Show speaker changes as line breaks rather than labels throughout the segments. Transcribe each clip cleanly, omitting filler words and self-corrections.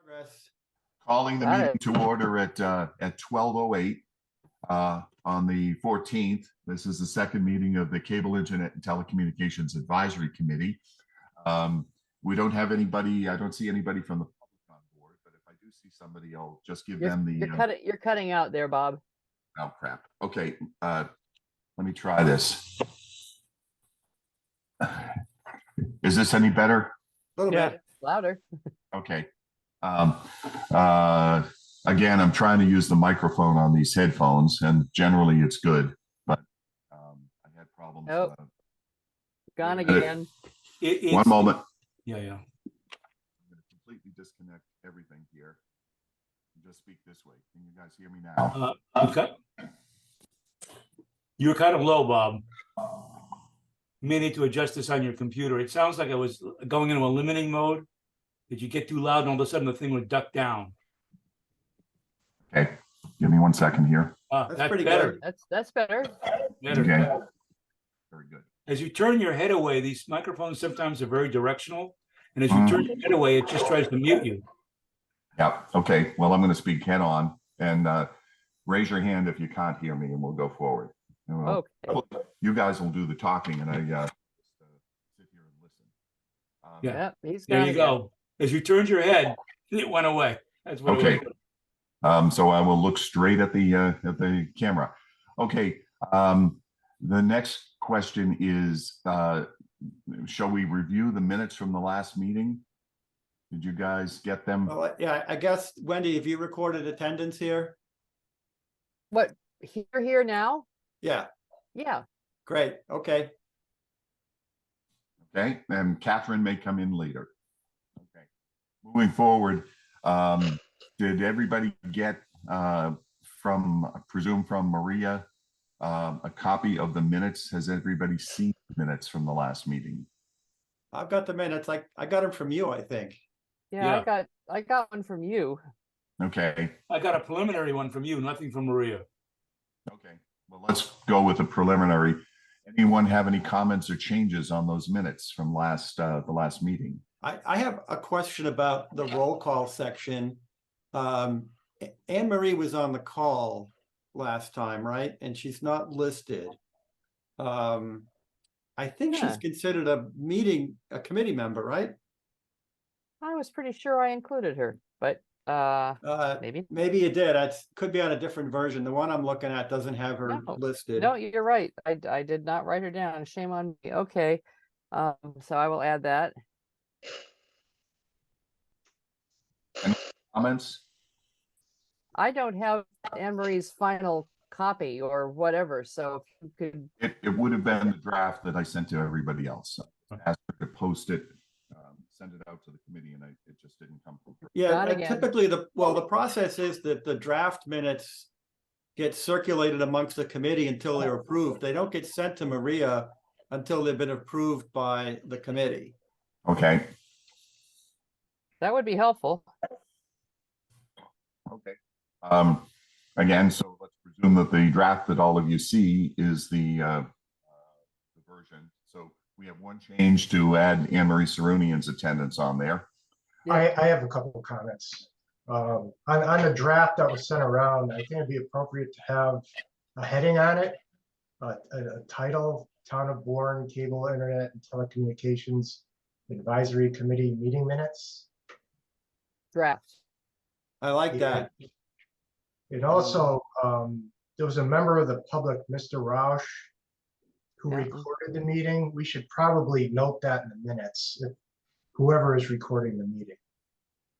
Progress.
Calling the meeting to order at 12:08 on the 14th. This is the second meeting of the Cable, Internet, and Telecommunications Advisory Committee. We don't have anybody. I don't see anybody from the public on board, but if I do see somebody, I'll just give them the.
You're cutting out there, Bob.
Oh crap. Okay, let me try this. Is this any better?
A little bit
louder.
Okay. Again, I'm trying to use the microphone on these headphones, and generally it's good, but I had problems.
Oh, gone again.
One moment.
Yeah.
I'm going to completely disconnect everything here and just speak this way. Can you guys hear me now?
Okay. You're kind of low, Bob. You may need to adjust this on your computer. It sounds like I was going into a limiting mode. Did you get too loud and all of a sudden the thing would duck down?
Okay, give me 1 second here.
That's
pretty
better.
good.
That's better.
Better.
Okay, very good.
As you turn your head away, these microphones sometimes are very directional. And as you turn your head away, it just tries to mute you.
Yeah, okay. Well, I'm going to speak head on, and raise your hand if you can't hear me, and we'll go forward.
Okay.
You guys will do the talking, and I just sit here and listen.
Yeah.
He's
There
gone
you
again.
go. As you turned your head, it went away. That's what
Okay.
it was.
So I will look straight at the camera. Okay. The next question is, shall we review the minutes from the last meeting? Did you guys get them?
Well, yeah, I guess, Wendy, have you recorded attendance here?
What, here now?
Yeah,
Yeah.
great. Okay.
Okay, and Catherine may come in later. Okay, moving forward, did everybody get from, I presume from Maria, a copy of the minutes? Has everybody seen the minutes from the last meeting?
I've got the minutes. I got them from you, I think.
Yeah,
Yeah.
I got one from you.
Okay,
I got a preliminary one from you, nothing from Maria.
okay. Well, let's go with the preliminary. Anyone have any comments or changes on those minutes from the last meeting?
I have a question about the roll call section. Anne Marie was on the call last time, right? And she's not listed. I think she's considered a committee member, right?
I was pretty sure I included her, but maybe.
Maybe you did. It could be on a different version. The one I'm looking at doesn't have her listed.
No, you're right. I did not write her down. Shame on me. Okay. So I will add that.
Any comments?
I don't have Anne Marie's final copy or whatever, so if you could.
It would have been the draft that I sent to everybody else. I asked her to post it, send it out to the committee, and it just didn't come through.
Yeah, typically the process is that the draft minutes get circulated amongst the committee until they're approved. They don't get sent to Maria until they've been approved by the committee.
Okay.
That would be helpful.
Okay. Again, so let's presume that the draft that all of you see is the version. So we have one change to add Anne Marie Sarunian's attendance on there.
I have a couple of comments. On the draft that was sent around, I think it'd be appropriate to have a heading on it, a title, Town of Bourne Cable, Internet, and Telecommunications Advisory Committee Meeting Minutes.
Draft.
I like that.
It also, there was a member of the public, Mr. Roush, who recorded the meeting. We should probably note that in the minutes, if whoever is recording the meeting.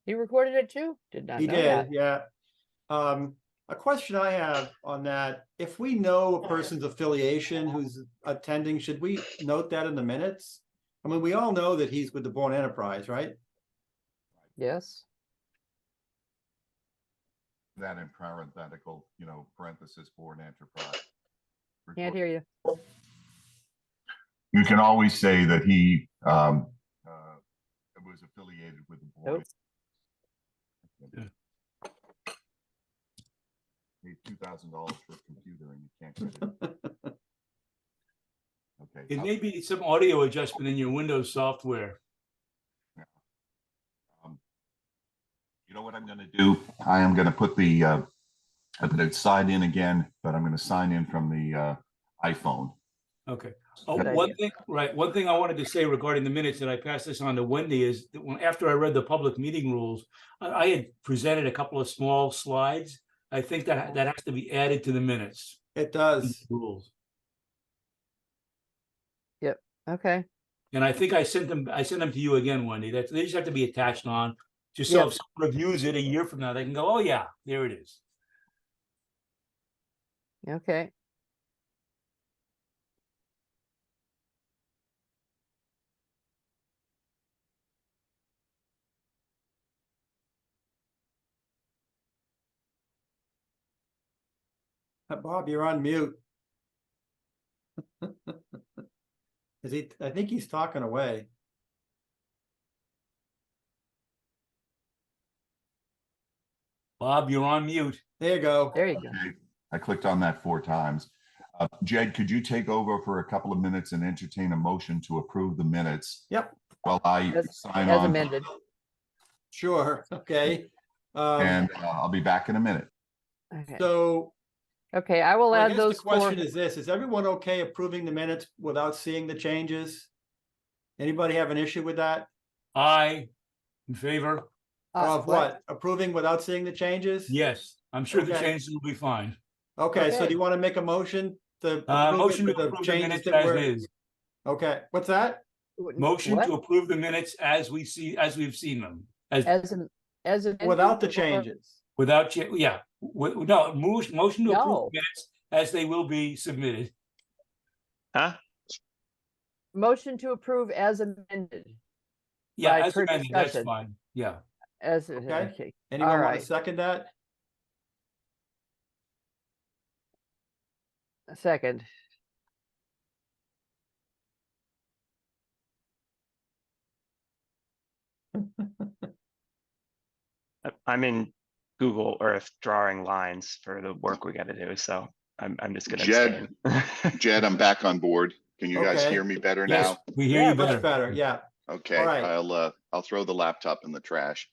He recorded it too? Did not know that.
Yeah. A question I have on that, if we know a person's affiliation who's attending, should we note that in the minutes? I mean, we all know that he's with the Bourne Enterprise, right?
Yes.
That in parenthetical, parenthesis, Bourne Enterprise.
Can't hear you.
You can always say that he was affiliated with the Bourne.
Nope.
Paid $2,000 for a computer and you can't get it. Okay.
It may be some audio adjustment in your Windows software.
know what I'm going to do? I am going to put the, I'm going to sign in again, but I'm going to sign in from the iPhone.
Okay. Oh,
Good
one
idea.
thing, right, one thing I wanted to say regarding the minutes, and I passed this on to Wendy, is that after I read the public meeting rules, I had presented a couple of small slides. I think that has to be added to the minutes.
It does.
Rules.
Okay.
And I think I sent them to you again, Wendy. They just have to be attached on, just so
Yep.
if someone reviews it a year from now, they can go, oh yeah, there it is.
Okay.
Bob, you're on mute. Is he? I think he's talking away.
Bob, you're on mute.
There you go.
There you go.
Okay. I clicked on that 4 times. Jed, could you take over for a couple of minutes and entertain a motion to approve the minutes?
Yep.
While I sign
As
on,
amended.
Sure. Okay.
and I'll be back in a minute.
Okay.
So
Okay, I will
I
add
guess
those
the question
4.
is this: is everyone okay approving the minutes without seeing the changes? Anybody have an issue with that?
I in favor.
Of what? Approving without seeing the changes?
Yes, I'm sure the
Okay.
changes will be fine.
Okay, so
Okay.
do you want to make a motion to approve it
Motion to
with the
approve the
changes
minutes
that
as
were?
is.
Okay, what's that?
Motion
What?
to approve the minutes as we've seen them,
As amended
Without the
or-
changes?
without, yeah, no, motion to approve
No.
the minutes as they will be submitted.
Motion to approve as amended.
Yeah,
By
as
per
amended, that's
discussion.
fine, yeah.
As
Okay.
okay.
Anyone
All
want
right.
to second that?
A second.
I'm in Google Earth drawing lines for the work we got to do, so I'm just gonna
Jed.
abstain.
Jed, I'm back on board. Can you guys
Okay.
hear me better
Yes,
now?
we hear
Yeah,
you
Much
better.
better, yeah.
Okay,
All right.
I'll throw the laptop in the trash.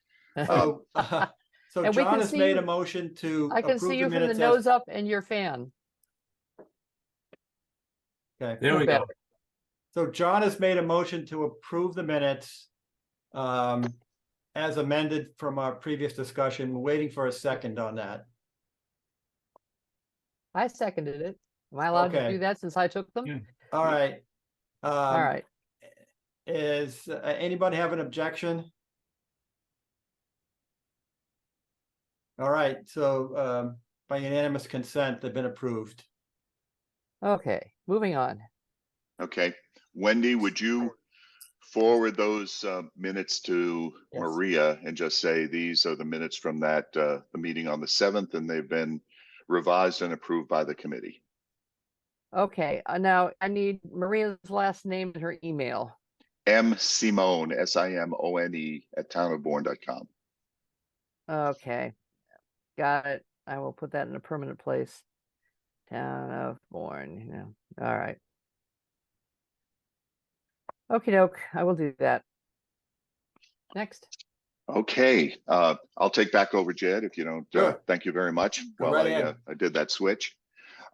So, so
And we
John
can
has
see
made
you-
a motion to
I can see
approve
you
the
from the
minutes
nose
as.
up and your fan.
Okay,
There we go.
Better.
so John has made a motion to approve the minutes as amended from our previous discussion. We're waiting for a second on that.
I seconded it. Am I allowed to
Okay.
do that since I took them?
Yeah.
All right.
All right.
Is anybody have an objection? All right, so by unanimous consent, they've been approved.
Okay. Moving on.
Okay, Wendy, would you forward those minutes to
Yes.
Maria and just say these are the minutes from that the meeting on the 7th, and they've been revised and approved by the committee.
Okay. Now I need Maria's last name and her email.
M. Simone, SIMONE @townofbourne.com.
Okay. Got it. I will put that in a permanent place. Town of Bourne. Yeah. All right. Okie doke. I will do that. Next.
Okay, I'll take back over, Jed, if you don't.
Sure.
Thank you very much.
Go
While
right ahead.
I did that switch.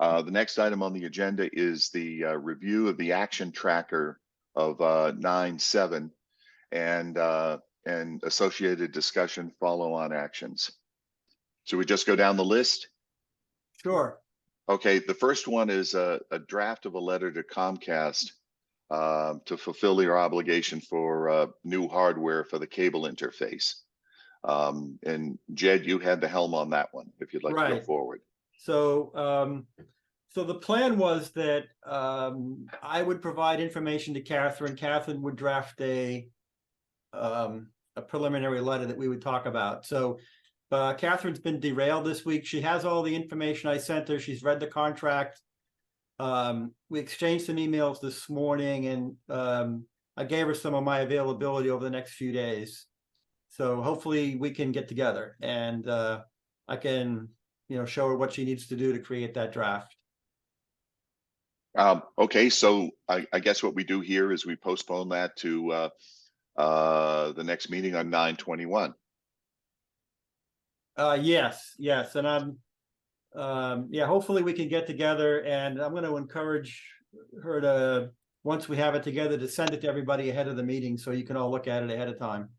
The next item on the agenda is the review of the action tracker of 9/7 and associated discussion follow-on actions. So we just go down the list.
Sure.
Okay, the first one is a draft of a letter to Comcast to fulfill their obligation for new hardware for the cable interface. And Jed, you had the helm on that one, if you'd like to go
Right.
forward.
So, so the plan was that I would provide information to Catherine. Catherine would draft a preliminary letter that we would talk about. So Catherine's been derailed this week. She has all the information I sent her. She's read the contract. We exchanged some emails this morning, and I gave her some of my availability over the next few days. So hopefully we can get together, and I can, show her what she needs to do to create that draft.
Okay, so I guess what we do here is we postpone that to the next meeting on 9/21.
Yes, and yeah, hopefully we can get together, and I'm gonna encourage her to, once we have it together, to send it to everybody ahead of the meeting, so you can all look at it ahead of time.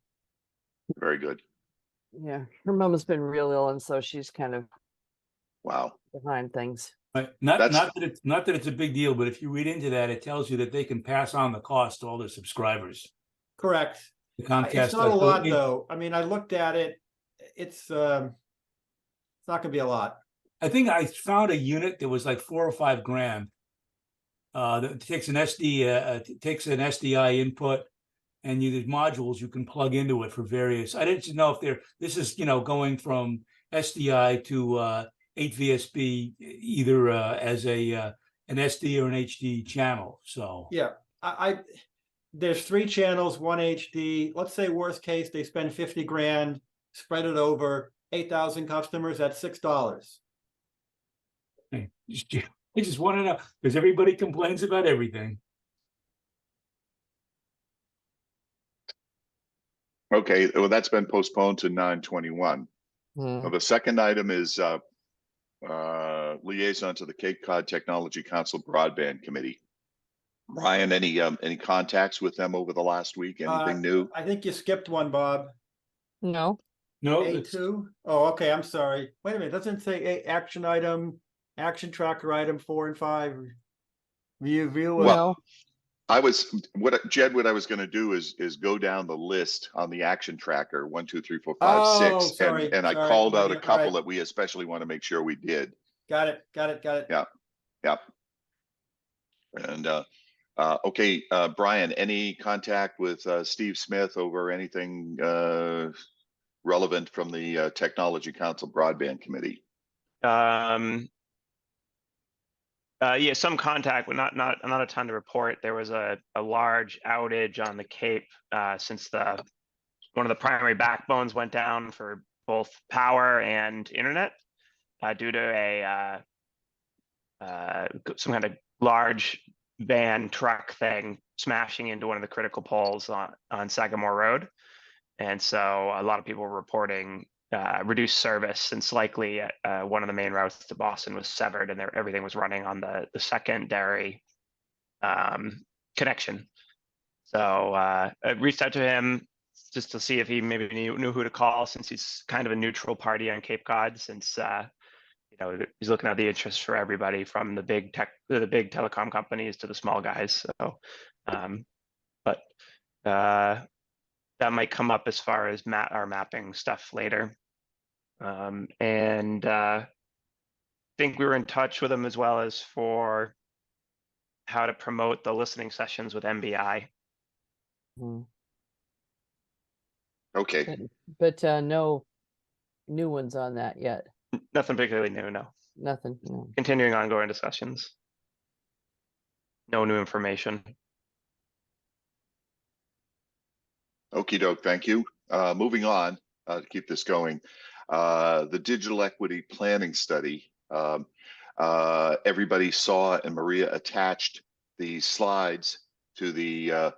Very good.
Yeah, her mom has been real ill, and so she's kind of
Wow.
behind things.
Right.
That's-
Not that it's a big deal, but if you read into that, it tells you that they can pass on the cost to all their subscribers.
Correct.
The Comcast.
It's not a
does. So
lot,
it-
though. I mean, I looked at it. It's not gonna be a lot.
I think I found a unit that was like $4 or $5 grand. That takes an takes an SDI input, and there's modules you can plug into it for various. I didn't know if this is, going from SDI to 8 VSB, either as an SD or an HD channel. So
Yeah, there's 3 channels, 1 HD. Let's say worst case, they spend 50 grand, spread it over 8,000 customers. That's $6.
I just want to know, because everybody complains about everything.
Okay, well, that's been postponed to 9/21.
Hmm.
Well, the second item is liaison to the Cape Cod Technology Council Broadband Committee. Ryan, any contacts with them over the last week? Anything new?
I think you skipped one, Bob.
No,
No, it's,
A2? Oh, okay, I'm sorry. Wait a minute, doesn't it say action item, action tracker item 4 and 5? View.
no.
Jed, what I was going to do is go down the list on the action tracker, 1, 2, 3, 4, 5,
Oh,
6.
sorry,
And I
sorry.
called out a
All
couple
right.
that we especially want to make sure we did.
Got it.
Yeah. Yep. And okay, Brian, any contact with Steve Smith over anything relevant from the Technology Council Broadband Committee?
Yeah, some contact, but not a ton to report. There was a large outage on the Cape since one of the primary backbones went down for both power and internet due to some kind of large van truck thing smashing into one of the critical poles on Sagamore Road. And so a lot of people were reporting reduced service, since likely one of the main routes to Boston was severed, and everything was running on the secondary connection. So I reached out to him just to see if he maybe knew who to call, since he's kind of a neutral party on Cape Cod, since he's looking at the interest for everybody, from the big telecom companies to the small guys. So, but that might come up as far as our mapping stuff later. And I think we were in touch with them as well as for how to promote the listening sessions with MBI.
Hmm.
Okay.
But no new ones on that yet.
Nothing particularly new, no.
Nothing. No.
Continuing ongoing discussions. No new information.
Okie doke, thank you. Moving on to keep this going. The digital equity planning study. Everybody saw, and Maria attached the slides to the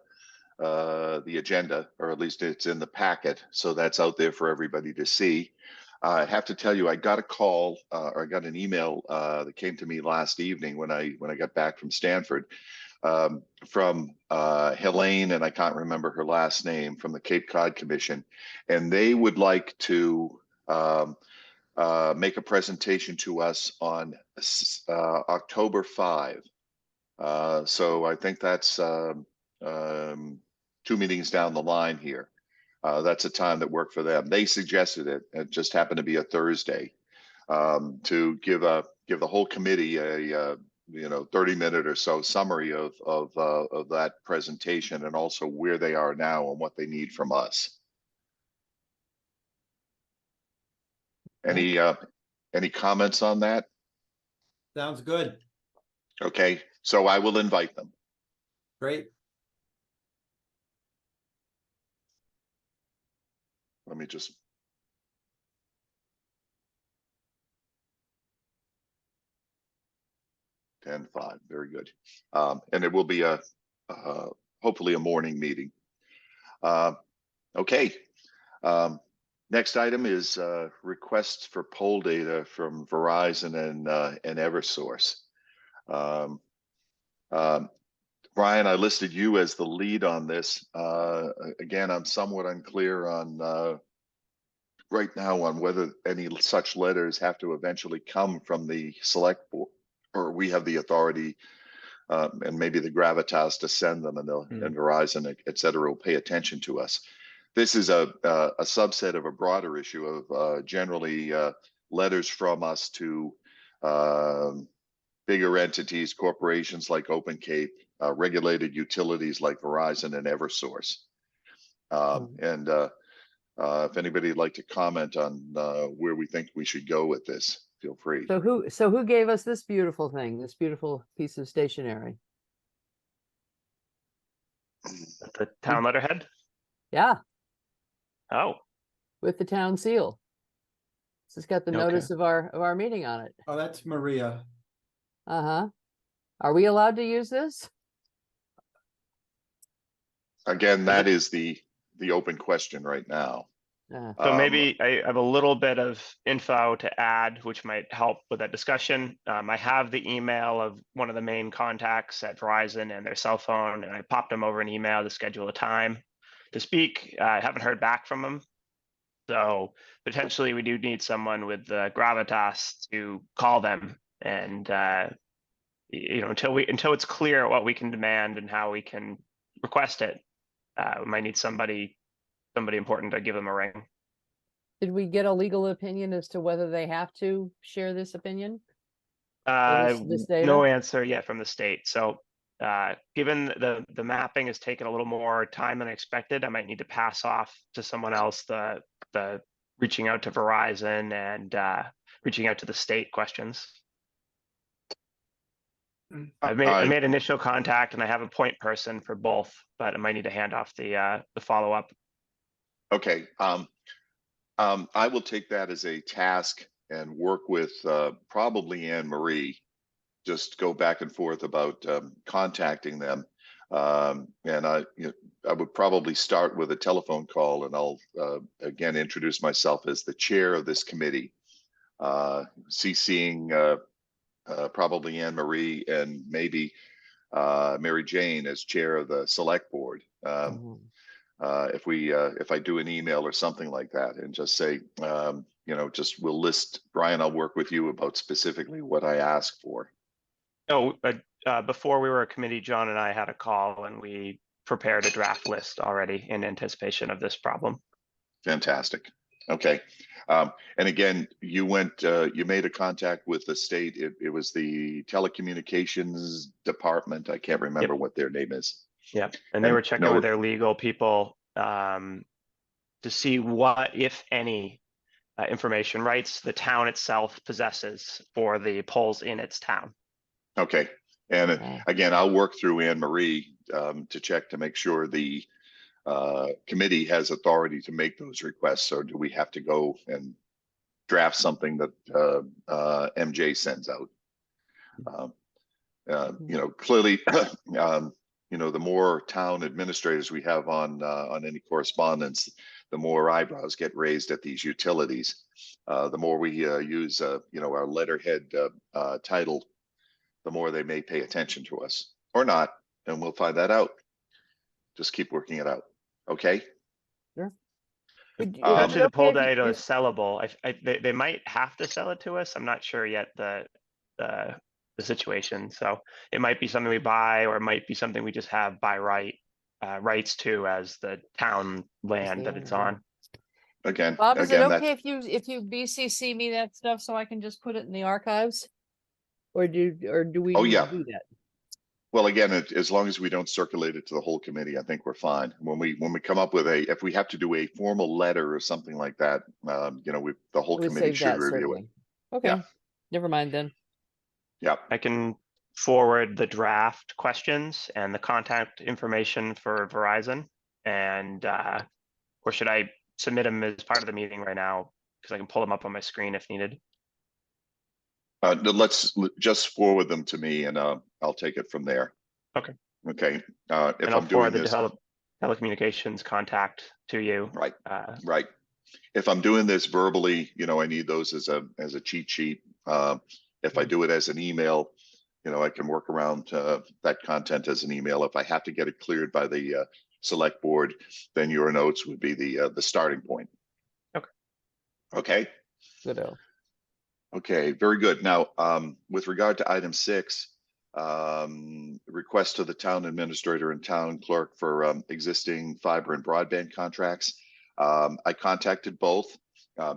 agenda, or at least it's in the packet, so that's out there for everybody to see. I have to tell you, I got a call or I got an email that came to me last evening when I got back from Stanford, from Helene, and I can't remember her last name, from the Cape Cod Commission, and they would like to make a presentation to us on October 5. So I think that's 2 meetings down the line here. That's a time that worked for them. They suggested it. It just happened to be a Thursday, to give the whole committee a 30-minute or so summary of that presentation, and also where they are now and what they need from us. Any comments on that?
Sounds good.
Okay, so I will invite them.
Great.
Let me just. Ten 5, very good. And it will be hopefully a morning meeting. Okay. Next item is requests for poll data from Verizon and Eversource. Brian, I listed you as the lead on this. Again, I'm somewhat unclear on right now on whether any such letters have to eventually come from the select board, or we have the authority and maybe the gravitas to send them, and Verizon, et cetera, will pay attention to us. This is a subset of a broader issue of generally letters from us to bigger entities, corporations like Open Cape, regulated utilities like Verizon and Eversource. And if anybody would like to comment on where we think we should go with this, feel free.
So who gave us this beautiful thing, this beautiful piece of stationery?
The town letterhead.
Yeah,
Oh,
with the town seal. This has got the
Okay.
notice of our meeting on it.
Oh, that's Maria.
Uh-huh. Are we allowed to use this?
Again, that is the open question right now.
so maybe I have a little bit of info to add, which might help with that discussion. I have the email of one of the main contacts at Verizon and their cell phone, and I popped them over an email to schedule a time to speak. I haven't heard back from them. So potentially we do need someone with the gravitas to call them, and until it's clear what we can demand and how we can request it, we might need somebody important to give them a ring.
Did we get a legal opinion as to whether they have to share this opinion? This data?
No answer yet from the state. So given the mapping has taken a little more time than I expected, I might need to pass off to someone else the reaching out to Verizon and reaching out to the state questions. I made initial contact, and I have a point person for both, but I might need to hand off the follow-up.
Okay. I will take that as a task and work with probably Anne Marie. Just go back and forth about contacting them. And I would probably start with a telephone call, and I'll again introduce myself as the chair of this committee, CCing probably Anne Marie and maybe Mary Jane as chair of the select board. If I do an email or something like that, and just say, just we'll list, Brian, I'll work with you about specifically what I ask for.
No, before we were a committee, John and I had a call, and we prepared a draft list already in anticipation of this problem.
Fantastic. Okay. And again, you made a contact with the state. It was the Telecommunications Department. I can't remember what their name is.
Yeah, and they were checking with their legal people to see what, if any, information rights the town itself possesses for the polls in its town.
Okay. And again, I'll work through Anne Marie to check to make sure the committee has authority to make those requests, or do we have to go and draft something that MJ sends out? Clearly, the more town administrators we have on any correspondence, the more eyebrows get raised at these utilities. The more we use, our letterhead title, the more they may pay attention to us, or not, and we'll find that out. Just keep working it out. Okay.
Sure.
Eventually, the poll data is sellable. They might have to sell it to us. I'm not sure yet the situation. So it might be something we buy, or it might be something we just have by rights to as the town land that it's on.
Again,
Bob, is it okay if you BCC me that stuff so I can just put it in the archives, or do we need to do that?
Well, again, as long as we don't circulate it to the whole committee, I think we're fine. When we come up with if we have to do a formal letter or something like that, the whole committee should review it.
Okay, never mind then.
Yeah,
I can forward the draft questions and the contact information for Verizon, and or should I submit them as part of the meeting right now, because I can pull them up on my screen if needed?
Let's just forward them to me, and I'll take it from there.
Okay.
Okay.
If I'm doing this, telecommunications contact to you.
Right. Right. if I'm doing this verbally, I need those as a cheat sheet. If I do it as an email, I can work around that content as an email. If I have to get it cleared by the select board, then your notes would be the starting point.
Okay.
Okay.
Good.
Okay, very good. Now, with regard to item 6, request to the town administrator and town clerk for existing fiber and broadband contracts. I contacted both.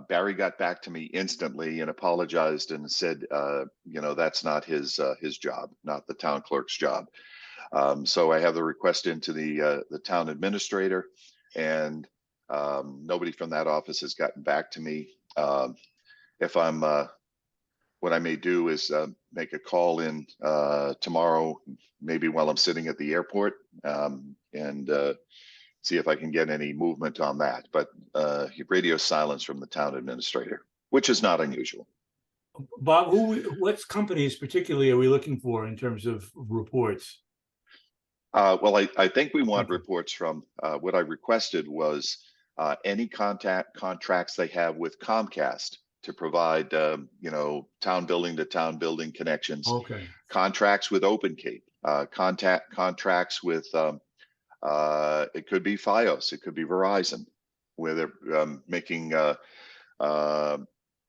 Barry got back to me instantly and apologized and said, that's not his job, not the town clerk's job. So I have the request into the town administrator, and nobody from that office has gotten back to me. What I may do is make a call in tomorrow, maybe while I'm sitting at the airport, and see if I can get any movement on that. But radio silence from the town administrator, which is not unusual.
Bob, what companies particularly are we looking for in terms of reports?
Well, I think we want
Okay.
reports from, what I requested was any contracts they have with Comcast to provide, town building to town building connections,
Okay.
contracts with Open Cape, contracts with, it could be FiOS, it could be Verizon, where they're making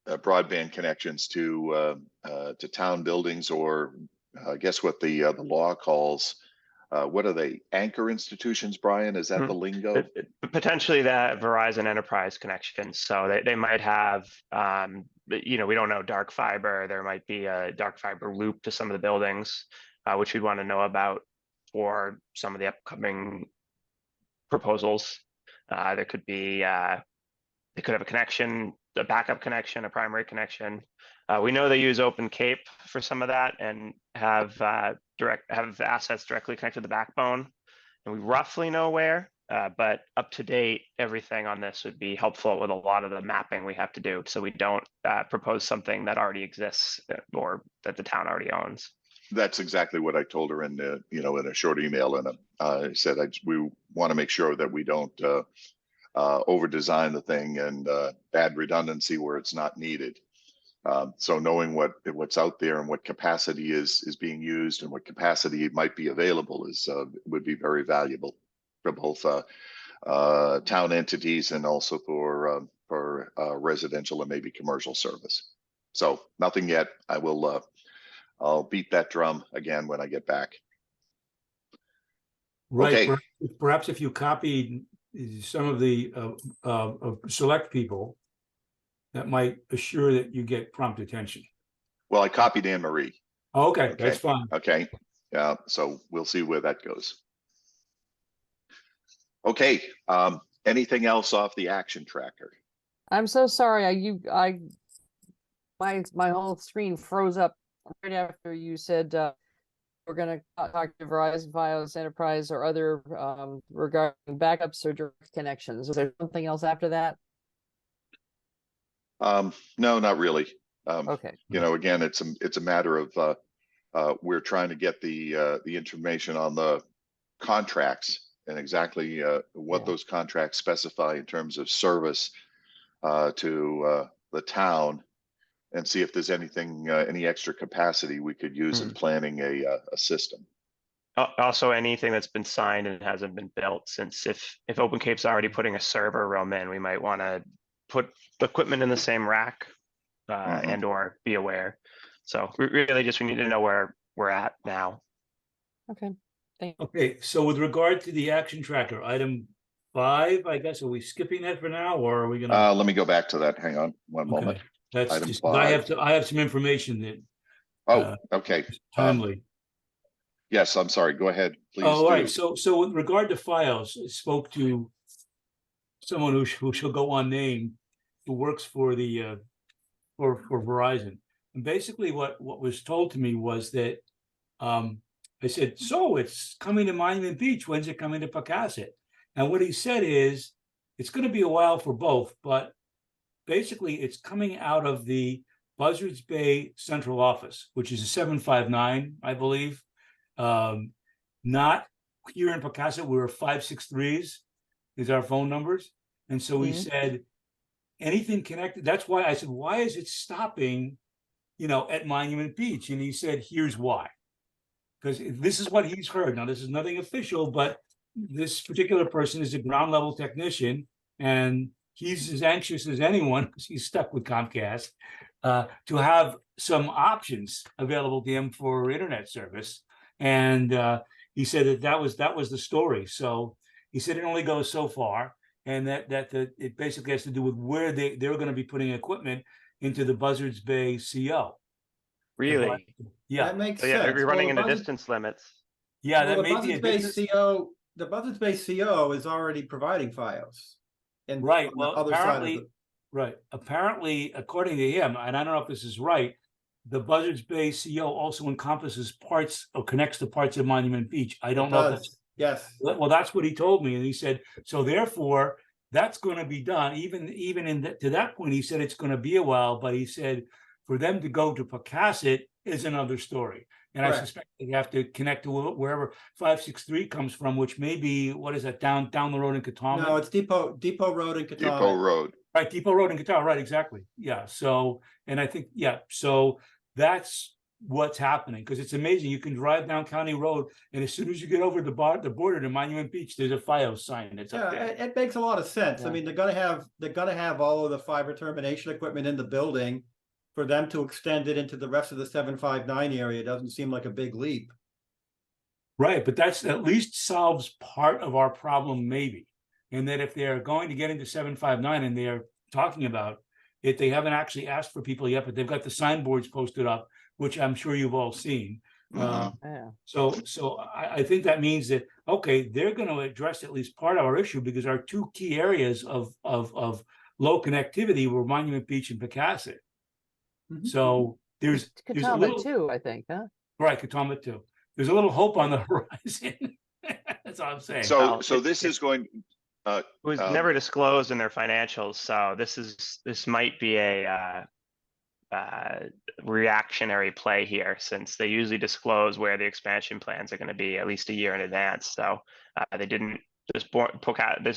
broadband connections to town buildings, or I guess what the law calls, what are they, anchor institutions, Brian? Is that the lingo?
Potentially that Verizon enterprise connections. So they might have, we don't know, dark fiber. There might be a dark fiber loop to some of the buildings, which we'd want to know about for some of the upcoming proposals. There could be, they could have a connection, a backup connection, a primary connection. We know they use Open Cape for some of that and have assets directly connected to the backbone, and we roughly know where. But up to date, everything on this would be helpful with a lot of the mapping we have to do, so we don't propose something that already exists or that the town already owns.
That's exactly what I told her in in a short email, and I said we want to make sure that we don't over design the thing and add redundancy where it's not needed. So knowing what's out there and what capacity is being used and what capacity might be available would be very valuable for both town entities and also for residential and maybe commercial service. So nothing yet. I'll beat that drum again when I get back.
Right.
Okay.
Perhaps if you copied some of the select people, that might assure that you get prompt attention.
Well, I copied Anne Marie.
Oh, okay, that's fine.
Okay. Yeah. So we'll see where that goes. Okay. Anything else off the action tracker?
I'm so sorry. My whole screen froze up right after you said we're going to talk to Verizon, FiOS, Enterprise, or other regarding backups or direct connections. Was there something else after that?
No, not really.
Okay.
Again, it's a matter of we're trying to get the information on the contracts and exactly what those contracts specify in terms of service to the town, and see if there's any extra capacity we could use in planning a system.
Also, anything that's been signed and hasn't been built, since if Open Cape's already putting a server room in, we might want to put the equipment in the same rack and or be aware. So we need to know where we're at now.
Okay.
Okay, so with regard to the action tracker, item 5, I guess, are we skipping that for now, or are we gonna?
Let me go back to that. Hang on one moment.
That's
Item
just,
5.
I have some information that
Oh, okay.
timely.
Yes, I'm sorry. Go ahead, please.
All right, so with regard to FiOS, I spoke to someone who shall go unnamed, who works for the for Verizon, and basically what was told to me was that I said, so it's coming to Monument Beach. When's it coming to Pocasset? And what he said is, it's going to be a while for both, but basically it's coming out of the Buzzards Bay central office, which is a 759, I believe. Not here in Pocasset, we're 563s is our phone numbers. And so he said, anything connected. That's why I said, why is it stopping, at Monument Beach? And he said, here's why. Because this is what he's heard. Now, this is nothing official, but this particular person is a ground level technician, and he's as anxious as anyone, because he's stuck with Comcast, to have some options available to him for internet service. And he said that was the story. So he said it only goes so far, and that it basically has to do with where they're going to be putting equipment into the Buzzards Bay CO.
Really?
Yeah.
That makes
So yeah,
sense.
they're running
Well,
into
the Buzzards-
distance limits.
Yeah,
well,
that
the
may be a
Buzzards Bay
business.
CO, the Buzzards Bay CO is already providing FiOS. And
Right.
on the
Well,
other side of
apparently,
the,
right. Apparently, according to him, and I don't know if this is right, the Buzzards Bay CO also encompasses parts or connects to parts of Monument Beach. I don't
it
know if that's
does, yes.
well, that's what he told me. And he said, so therefore, that's going to be done. Even to that point, he said it's going to be a while, but he said for them to go to Pocasset is another story. And I
Correct.
suspect they have to connect to wherever 563 comes from, which may be, what is that, down the road in Catawba?
No, it's Depot Road in
Depot
Catawba.
Road.
Right, Depot Road in Qatar, right, exactly. Yeah, so, and I think, yeah, so that's what's happening, because it's amazing. You can drive down County Road, and as soon as you get over the border to Monument Beach, there's a FiOS sign that's up
Yeah,
there.
it makes a lot of sense. I
Yeah.
mean, they're gonna have all of the fiber termination equipment in the building. For them to extend it into the rest of the 759 area doesn't seem like a big leap.
Right, but that's at least solves part of our problem, maybe. And that if they're going to get into 759 and they're talking about it, they haven't actually asked for people yet, but they've got the signboards posted up, which I'm sure you've all seen.
Mhm.
Yeah.
So I think that means that, okay, they're going to address at least part of our issue, because our two key areas of low connectivity were Monument Beach and Pocasset.
Mhm.
So there's a
Catawba
little,
too, I think, huh?
right, Catawba too. There's a little hope on the horizon. That's all I'm saying.
So,
Well,
so this is going,
It was never disclosed in their financials, so this might be a reactionary play here, since they usually disclose where the expansion plans are going to be at least a year in advance. So they didn't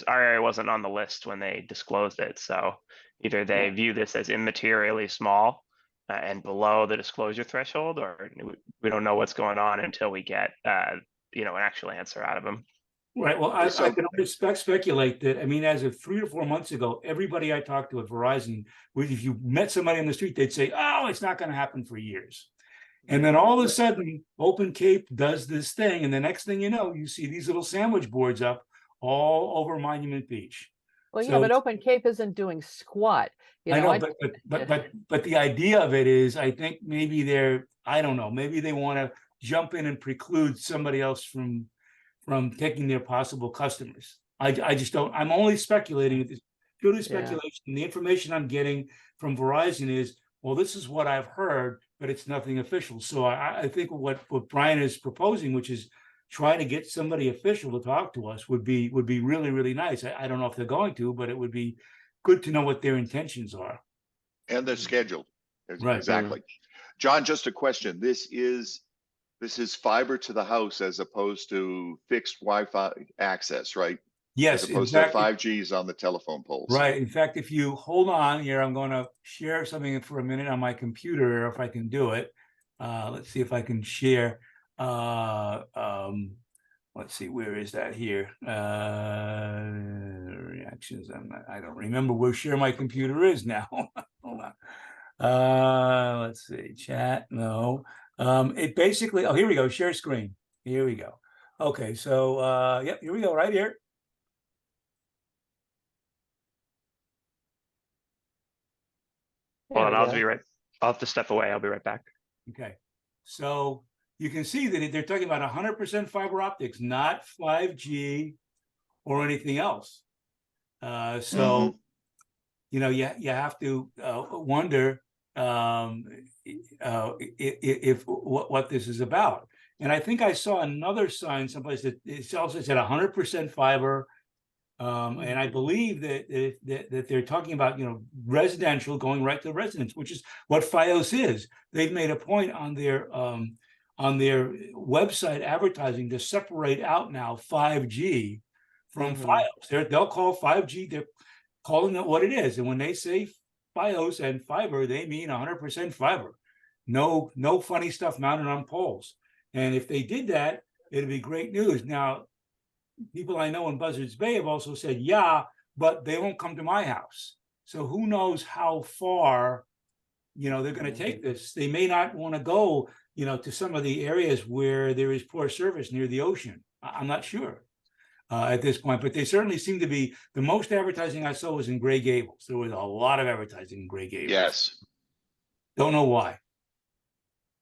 our area wasn't on the list when they disclosed it. So either they view this as immaterially small and below the disclosure threshold, or we don't know what's going on until we get an actual answer out of them.
Right. Well, I
So-
can only speculate that, I mean, as of 3 to 4 months ago, everybody I talked to at Verizon, if you met somebody on the street, they'd say, oh, it's not going to happen for years. And then all of a sudden, Open Cape does this thing. And the next thing you know, you see these little sandwich boards up all over Monument Beach.
Well,
So
yeah, but
it's-
Open Cape isn't doing squat.
I know,
I-
but the idea of it is, I think maybe I don't know, maybe they want to jump in and preclude somebody else from taking their possible customers. I just don't, I'm only speculating, it's purely speculation. The information I'm getting from Verizon is, well, this is what I've heard, but it's nothing official. So I think what Brian is proposing, which is trying to get somebody official to talk to us, would be really, really nice. I don't know if they're going to, but it would be good to know what their intentions are.
and they're scheduled.
Right.
Exactly. John, just a question. This is fiber to the house as opposed to fixed Wi-Fi access, right?
Yes,
As
in
opposed
fact,
to 5Gs on the telephone poles.
right. In fact, if you hold on here, I'm going to share something for a minute on my computer, if I can do it. Let's see if I can share. Let's see, where is that here? Reactions. I don't remember where share my computer is now. Hold on. Let's see, chat. No. It basically, oh, here we go. Share screen. Here we go. Okay, so yep, here we go, right here.
Well,
There we
I'll
go.
be right. I'll have to step away. I'll be right back.
Okay, so you can see that they're talking about 100% fiber optics, not 5G or anything else. So, you know, you have to wonder if what this is about. And I think I saw another sign someplace that it also said 100% fiber. And I believe that they're talking about, you know, residential going right to residents, which is what FiOS is. They've made a point on their website advertising to separate out now 5G from FiOS. They'll call 5G, they're calling it what it is. And when they say FiOS and fiber, they mean 100% fiber. No funny stuff mounted on poles. And if they did that, it'd be great news. Now, people I know in Buzzards Bay have also said, yeah, but they won't come to my house. So who knows how far, they're going to take this. They may not want to go, to some of the areas where there is poor service near the ocean. I'm not sure at this point, but they certainly seem to be. The most advertising I saw was in Gray Gables. There was a lot of advertising in Gray Gables.
Yes.
Don't know why.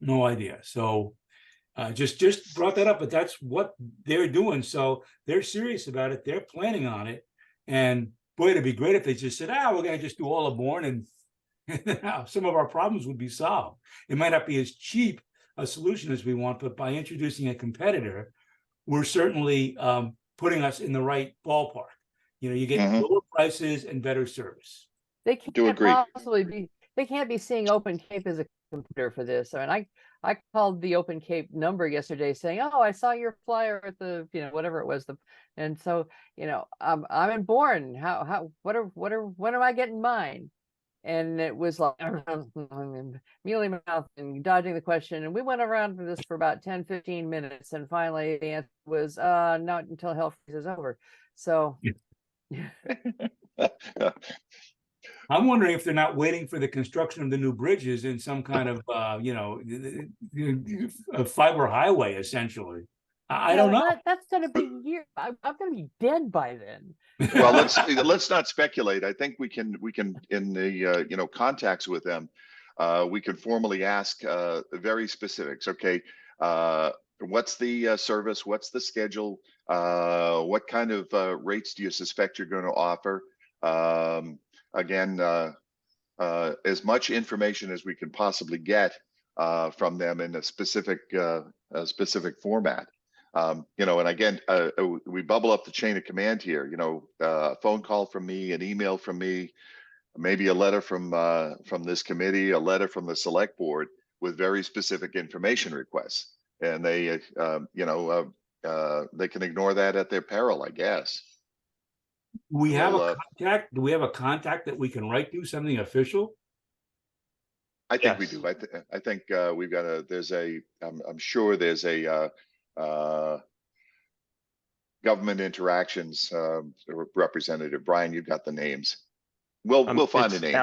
No idea. So just brought that up, but that's what they're doing. So they're serious about it. They're planning on it. And boy, it'd be great if they just said, we're going to just do all of Bourne and some of our problems would be solved. It might not be as cheap a solution as we want, but by introducing a competitor, we're certainly putting us in the right ballpark. You get lower prices and better service.
They
Do agree.
They can't be seeing Open Cape as a competitor for this. I mean, I called the Open Cape number yesterday saying, oh, I saw your flyer at the, whatever it was. And so, I'm in Bourne. When am I getting mine? And it was like mealy mouth and dodging the question. And we went around for this for about 10, 15 minutes. And finally the answer was not until hell freezes over. So
I'm wondering if they're not waiting for the construction of the new bridges in some kind of, a fiber highway, essentially. I don't know.
That's going to be years. I'm going to be dead by then.
Well, let's not speculate. I think we can in the contacts with them, we can formally ask very specifics. Okay, what's the service? What's the schedule? What kind of rates do you suspect you're going to offer? Again, as much information as we can possibly get from them in a specific format. And again, we bubble up the chain of command here. A phone call from me, an email from me, maybe a letter from this committee, a letter from the select board with very specific information requests, and they can ignore that at their peril, I guess.
We have a contact. Do we have a contact that we can write to, something official?
I think we do. I think we've got I'm sure there's a government interactions representative. Brian, you've got the names. We'll find a name.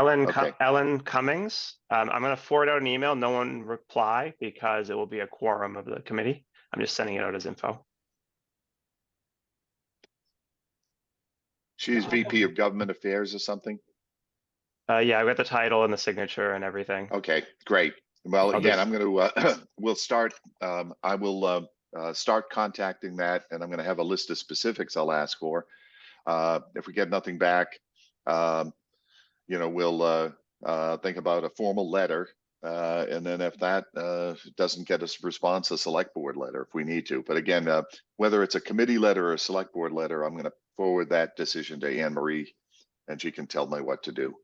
Ellen Cummings. I'm going to forward out an email. No one reply because it will be a quorum of the committee. I'm just sending it out as info.
She's VP of Government Affairs or something.
Yeah, I got the title and the signature and everything.
Okay, great. Well, again, I'm going to we'll start. I will start contacting that, and I'm going to have a list of specifics I'll ask for. If we get nothing back, we'll think about a formal letter, and then if that doesn't get us a response, a select board letter if we need to. But again, whether it's a committee letter or a select board letter, I'm going to forward that decision to Anne Marie, and she can tell me what to do.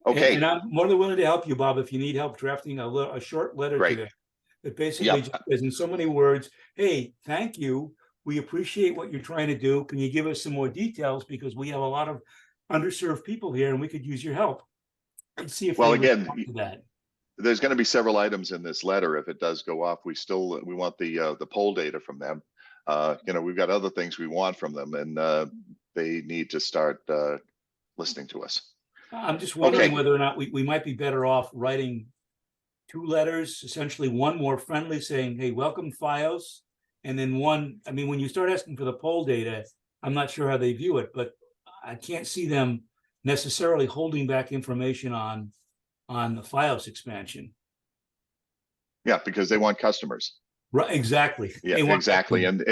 Okay.
And I'm more than willing to help you, Bob, if you need help drafting a short letter to them. It basically just says in so many words, hey, thank you. We appreciate what you're trying to do. Can you give us some more details? Because we have a lot of underserved people here and we could use your help. And see if
again, there's going to be several items in this letter. If it does go off, we want the poll data from them. We've got other things we want from them, and they need to start listening to us.
I'm just wondering whether or not we might be better off writing 2 letters, essentially one more friendly saying, hey, welcome FiOS. And then one, I mean, when you start asking for the poll data, I'm not sure how they view it, but I can't see them necessarily holding back information on the FiOS expansion.
Yeah, because they want customers.
Right, exactly.
Yeah, exactly. And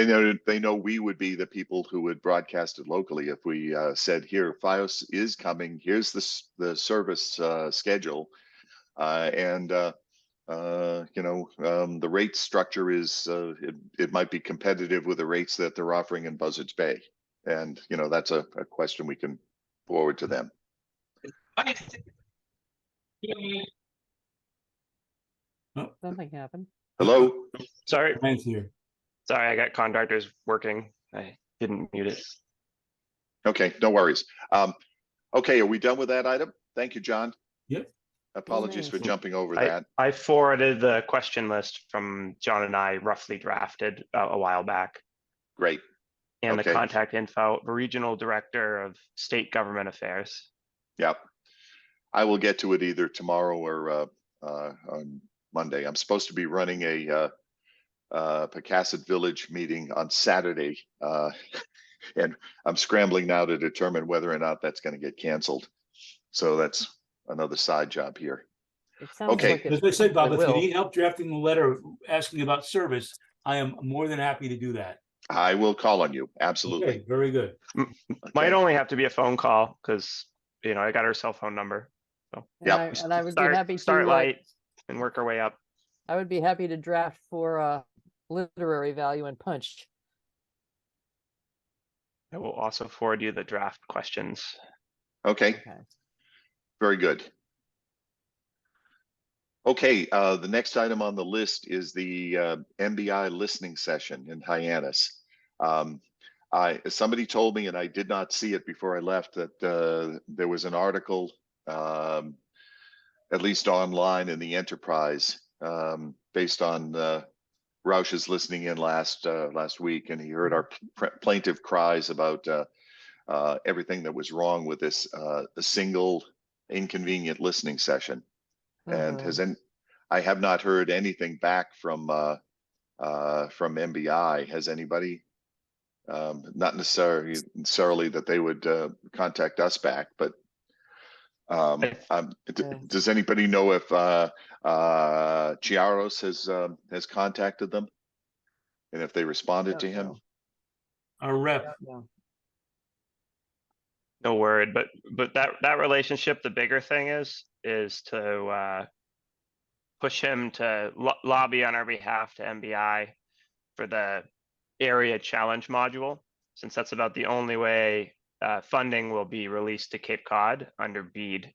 they know we would be the people who would broadcast it locally if we said, here, FiOS is coming. Here's the service schedule. The rate structure is, it might be competitive with the rates that they're offering in Buzzards Bay. And, that's a question we can forward to them.
Something happened.
Hello?
Sorry.
Thanks here.
Sorry, I got contractors working. I didn't mute it.
Okay, no worries. Okay, are we done with that item? Thank you, John.
Yep.
Apologies for
Thanks.
jumping over that.
I forwarded the question list from John and I roughly drafted a while back,
Great.
and the
Okay.
contact info, Regional Director of State Government Affairs.
Yep. I will get to it either tomorrow or on Monday. I'm supposed to be running a Pecasset Village meeting on Saturday, and I'm scrambling now to determine whether or not that's going to get canceled. So that's another side job here.
It sounds
Okay.
like
As I said, Bob,
it
if you
will.
need help drafting the letter asking about service, I am more than happy to do that.
I will call on you. Absolutely.
Okay, very good.
Might
Okay.
only have to be a phone call because, you know, I got her cell phone number.
And
Yep.
I would be happy
Start
to,
light and work our way up.
I would be happy to draft for literary value and punch.
I will also forward you the draft questions.
Okay.
Okay.
Very good. Okay, the next item on the list is the MBI listening session in Hyannis. Somebody told me, and I did not see it before I left, that there was an article, at least online in the Enterprise, based on Roush's listening in last week, and he heard our plaintive cries about everything that was wrong with this the single inconvenient listening session. And I have not heard anything back from MBI. Has anybody? Not necessarily that they would contact us back, but does anybody know if Chiaros has contacted them, and if they responded to him?
Our rep.
No.
No word, but that relationship, the bigger thing is to push him to lobby on our behalf to MBI for the area challenge module, since that's about the only way funding will be released to Cape Cod under BEAD.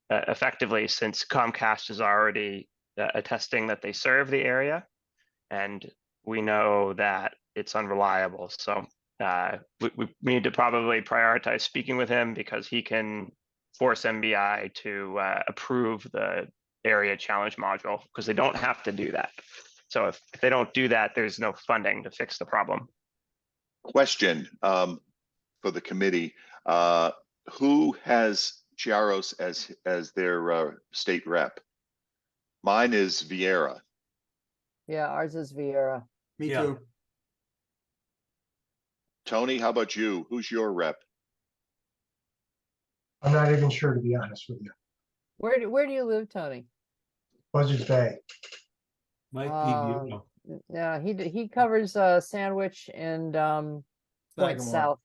Effectively, since Comcast is already attesting that they serve the area, and we know that it's unreliable. So we need to probably prioritize speaking with him, because he can force MBI to approve the area challenge module, because they don't have to do that. So if they don't do that, there's no funding to fix the problem.
Question for the committee: who has Chiaros as their state rep? Mine is Vieira.
Yeah, ours is Vieira.
Me
Yeah.
too.
Tony, how about you? Who's your rep?
I'm not even sure, to be honest with you.
Where do you live, Tony?
Buzzards Bay.
Might be,
Um, Yeah, he covers Sandwich and Point
Sagamore.
South.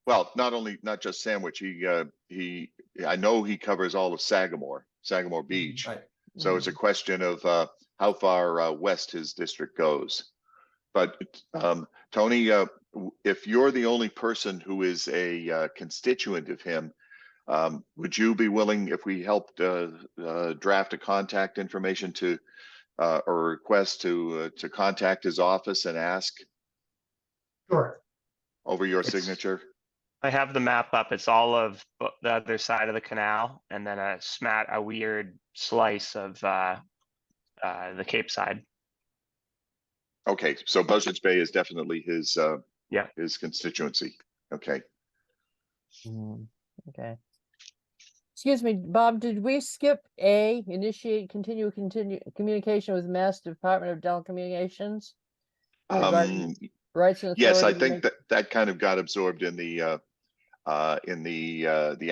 Well, not just Sandwich. I know he covers all of Sagamore Beach.
Right.
So it's a question of how far west his district goes. But Tony, if you're the only person who is a constituent of him, would you be willing, if we helped draft a contact information to or a request to contact his office and ask
Sure.
over your signature?
I have the map up. It's all of the other side of the canal, and then a weird slice of the Cape side.
Okay, so Buzzards Bay is definitely his
Yeah.
his constituency. Okay.
Okay. Excuse me, Bob, did we skip A, continue communication with Mass Department of Telecommunications? Regarding rights and
Yes, I
authority to
think that kind of got absorbed in the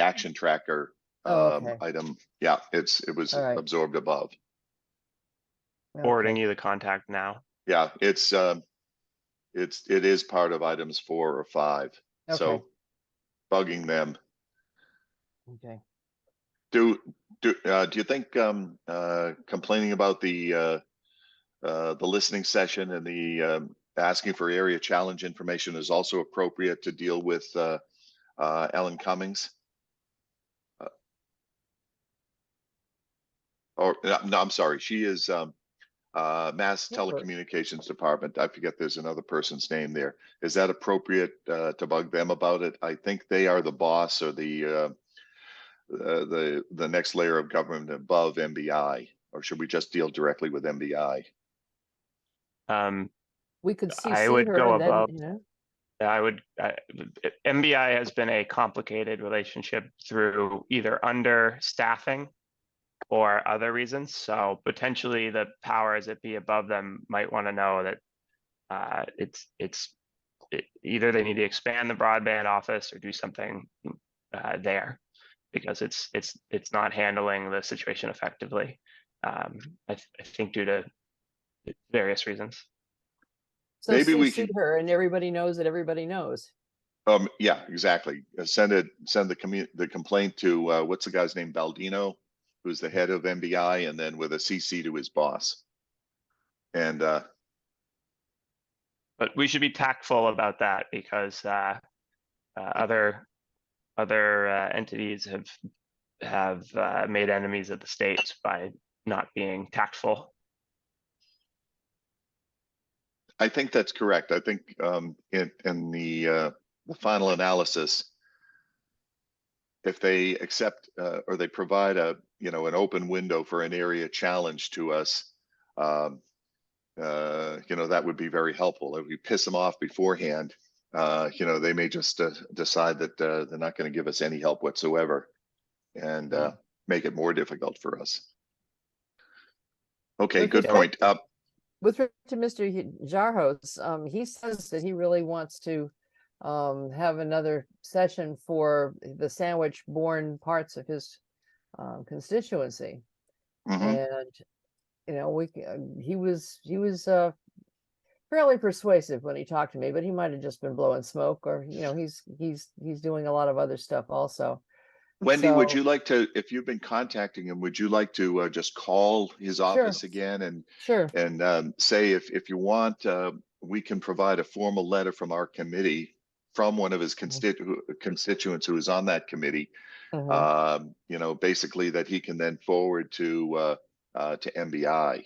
action tracker
okay.
item. Yeah, it was
All right.
absorbed above.
Forwarding
Okay.
you the contact now.
Yeah, it is part of items 4 or 5.
Okay.
So bugging them.
Okay.
Do you think complaining about the listening session and the asking for area challenge information is also appropriate to deal with Ellen Cummings? Or no, I'm sorry. She is Mass
Number.
Telecommunications Department. I forget there's another person's name there. Is that appropriate to bug them about it? I think they are the boss or the next layer of government above MBI, or should we just deal directly with MBI?
We could
I
CC
would
her
go
and then,
above.
you know,
MBI has been a complicated relationship through either understaffing or other reasons. So potentially the powers that be above them might want to know that either they need to expand the broadband office or do something there, because it's not handling the situation effectively. I think due to various reasons.
so
Maybe we
CC
could-
her and everybody knows that everybody knows.
Yeah, exactly. Send the complaint to what's the guy's name, Baldino, who's the head of MBI, and then with a CC to his boss. And
But we should be tactful about that, because other entities have made enemies of the state by not being tactful.
I think that's correct. I think in the final analysis, if they accept or they provide an open window for an area challenge to us, that would be very helpful. If we piss them off beforehand, they may just decide that they're not going to give us any help whatsoever, and make it more difficult for us. Okay,
With
good point.
With respect to Mr. Jarhos, he says that he really wants to have another session for the sandwich Bourne parts of his constituency.
Mhm.
And he was fairly persuasive when he talked to me, but he might have just been blowing smoke, or he's doing a lot of other stuff also.
Wendy, would
So-
you like to, if you've been contacting him, would you like to just call his office again and
Sure.
say if you want, we can provide a formal letter from our committee from one of his constituents who is on that committee, basically that he can then forward to MBI.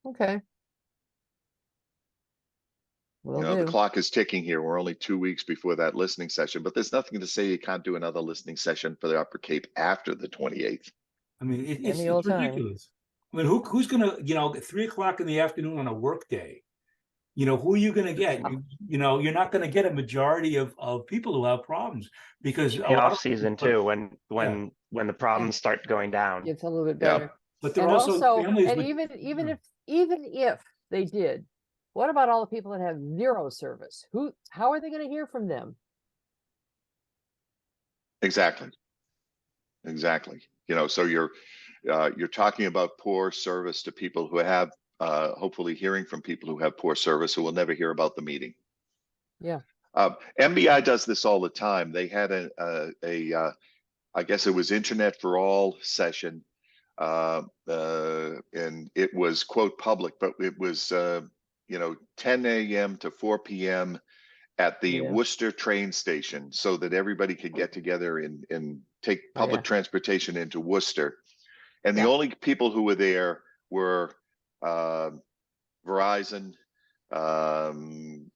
Okay. Will
The
do.
clock is ticking here. We're only 2 weeks before that listening session, but there's nothing to say you can't do another listening session for the Upper Cape after the 28th.
I mean, it's
Any old time.
ridiculous. I mean, who's gonna, at 3 o'clock in the afternoon on a work day, who are you gonna get? You're not gonna get a majority of people who have problems, because a lot
Off
of
season
people-
too, when the problems start going down.
It's a little bit
Yeah.
better.
But there
And
are also families
and
with,
even if they did, what about all the people that have zero service? How are they going to hear from them?
Exactly. So you're talking about poor service to people who have hopefully hearing from people who have poor service who will never hear about the meeting.
Yeah.
MBI does this all the time. They had I guess it was Internet for All session, and it was quote public, but it was 10 a.m. to 4 p.m. at the
Yeah.
Worcester train station, so that everybody could get together and take public transportation into Worcester. And the only people who were there were Verizon, the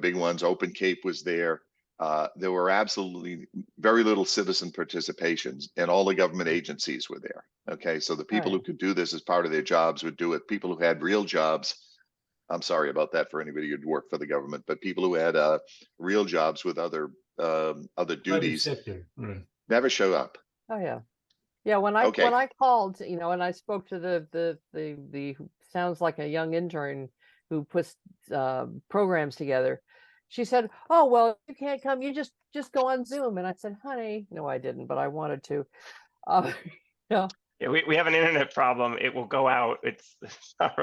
big ones. Open Cape was there. There were absolutely very little citizen participation, and all the government agencies were there. Okay, so the people who could do this as part of their jobs would do it. People who had real jobs, I'm sorry about that for anybody who'd worked for the government, but people who had real jobs with other duties never show up.
Oh yeah. Yeah, when I called, and I spoke to the sounds like a young intern who puts programs together, she said, "Oh well, you can't come. You just go on Zoom." And I said, "Honey, no, I didn't, but I wanted to."
Yeah, we have an internet problem. It will go out.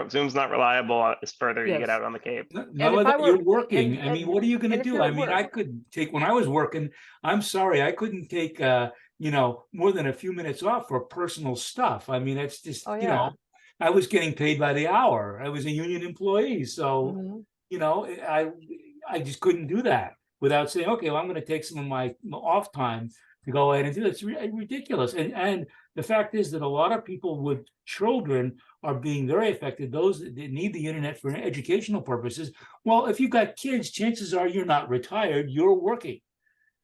Zoom's not reliable as further you get out on the Cape.
Now that you're working, I mean, what are you going to do? I mean, I couldn't take, when I was working, I'm sorry, I couldn't take, more than a few minutes off for personal stuff. I mean, it's just, I was getting paid by the hour. I was a union employee. So, I just couldn't do that without saying, okay, well, I'm going to take some of my off time to go ahead and do this. It's ridiculous. And The fact is that a lot of people with children are being very affected, those that need the internet for educational purposes. Well, if you've got kids, chances are you're not retired, you're working.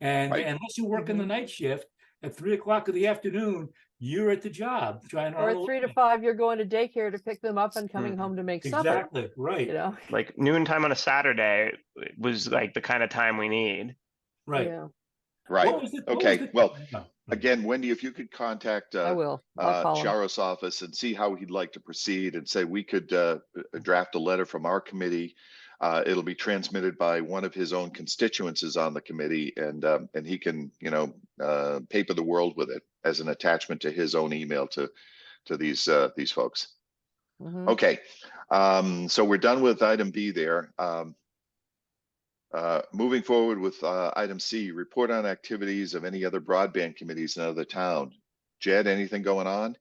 And
Right.
unless you work in the night shift at 3 o'clock in the afternoon, you're at the job trying to
Or
earn
at
a
3 to
living.
5, you're going to daycare to pick them up and coming
Mhm.
home to make supper,
Exactly, right,
you know?
Like noontime on a Saturday was like the kind of time we need.
right.
Yeah,
Right.
What was the-
Okay. Well,
yeah.
again, Wendy, if you could contact
I will. I'll call him.
Shara's office and see how he'd like to proceed and say we could draft a letter from our committee. It'll be transmitted by one of his own constituencies on the committee, and he can, paper the world with it as an attachment to his own email to these folks.
Mhm.
Okay. So we're done with item B there. Moving forward with item C, report on activities of any other broadband committees in other town. Jed, anything going on?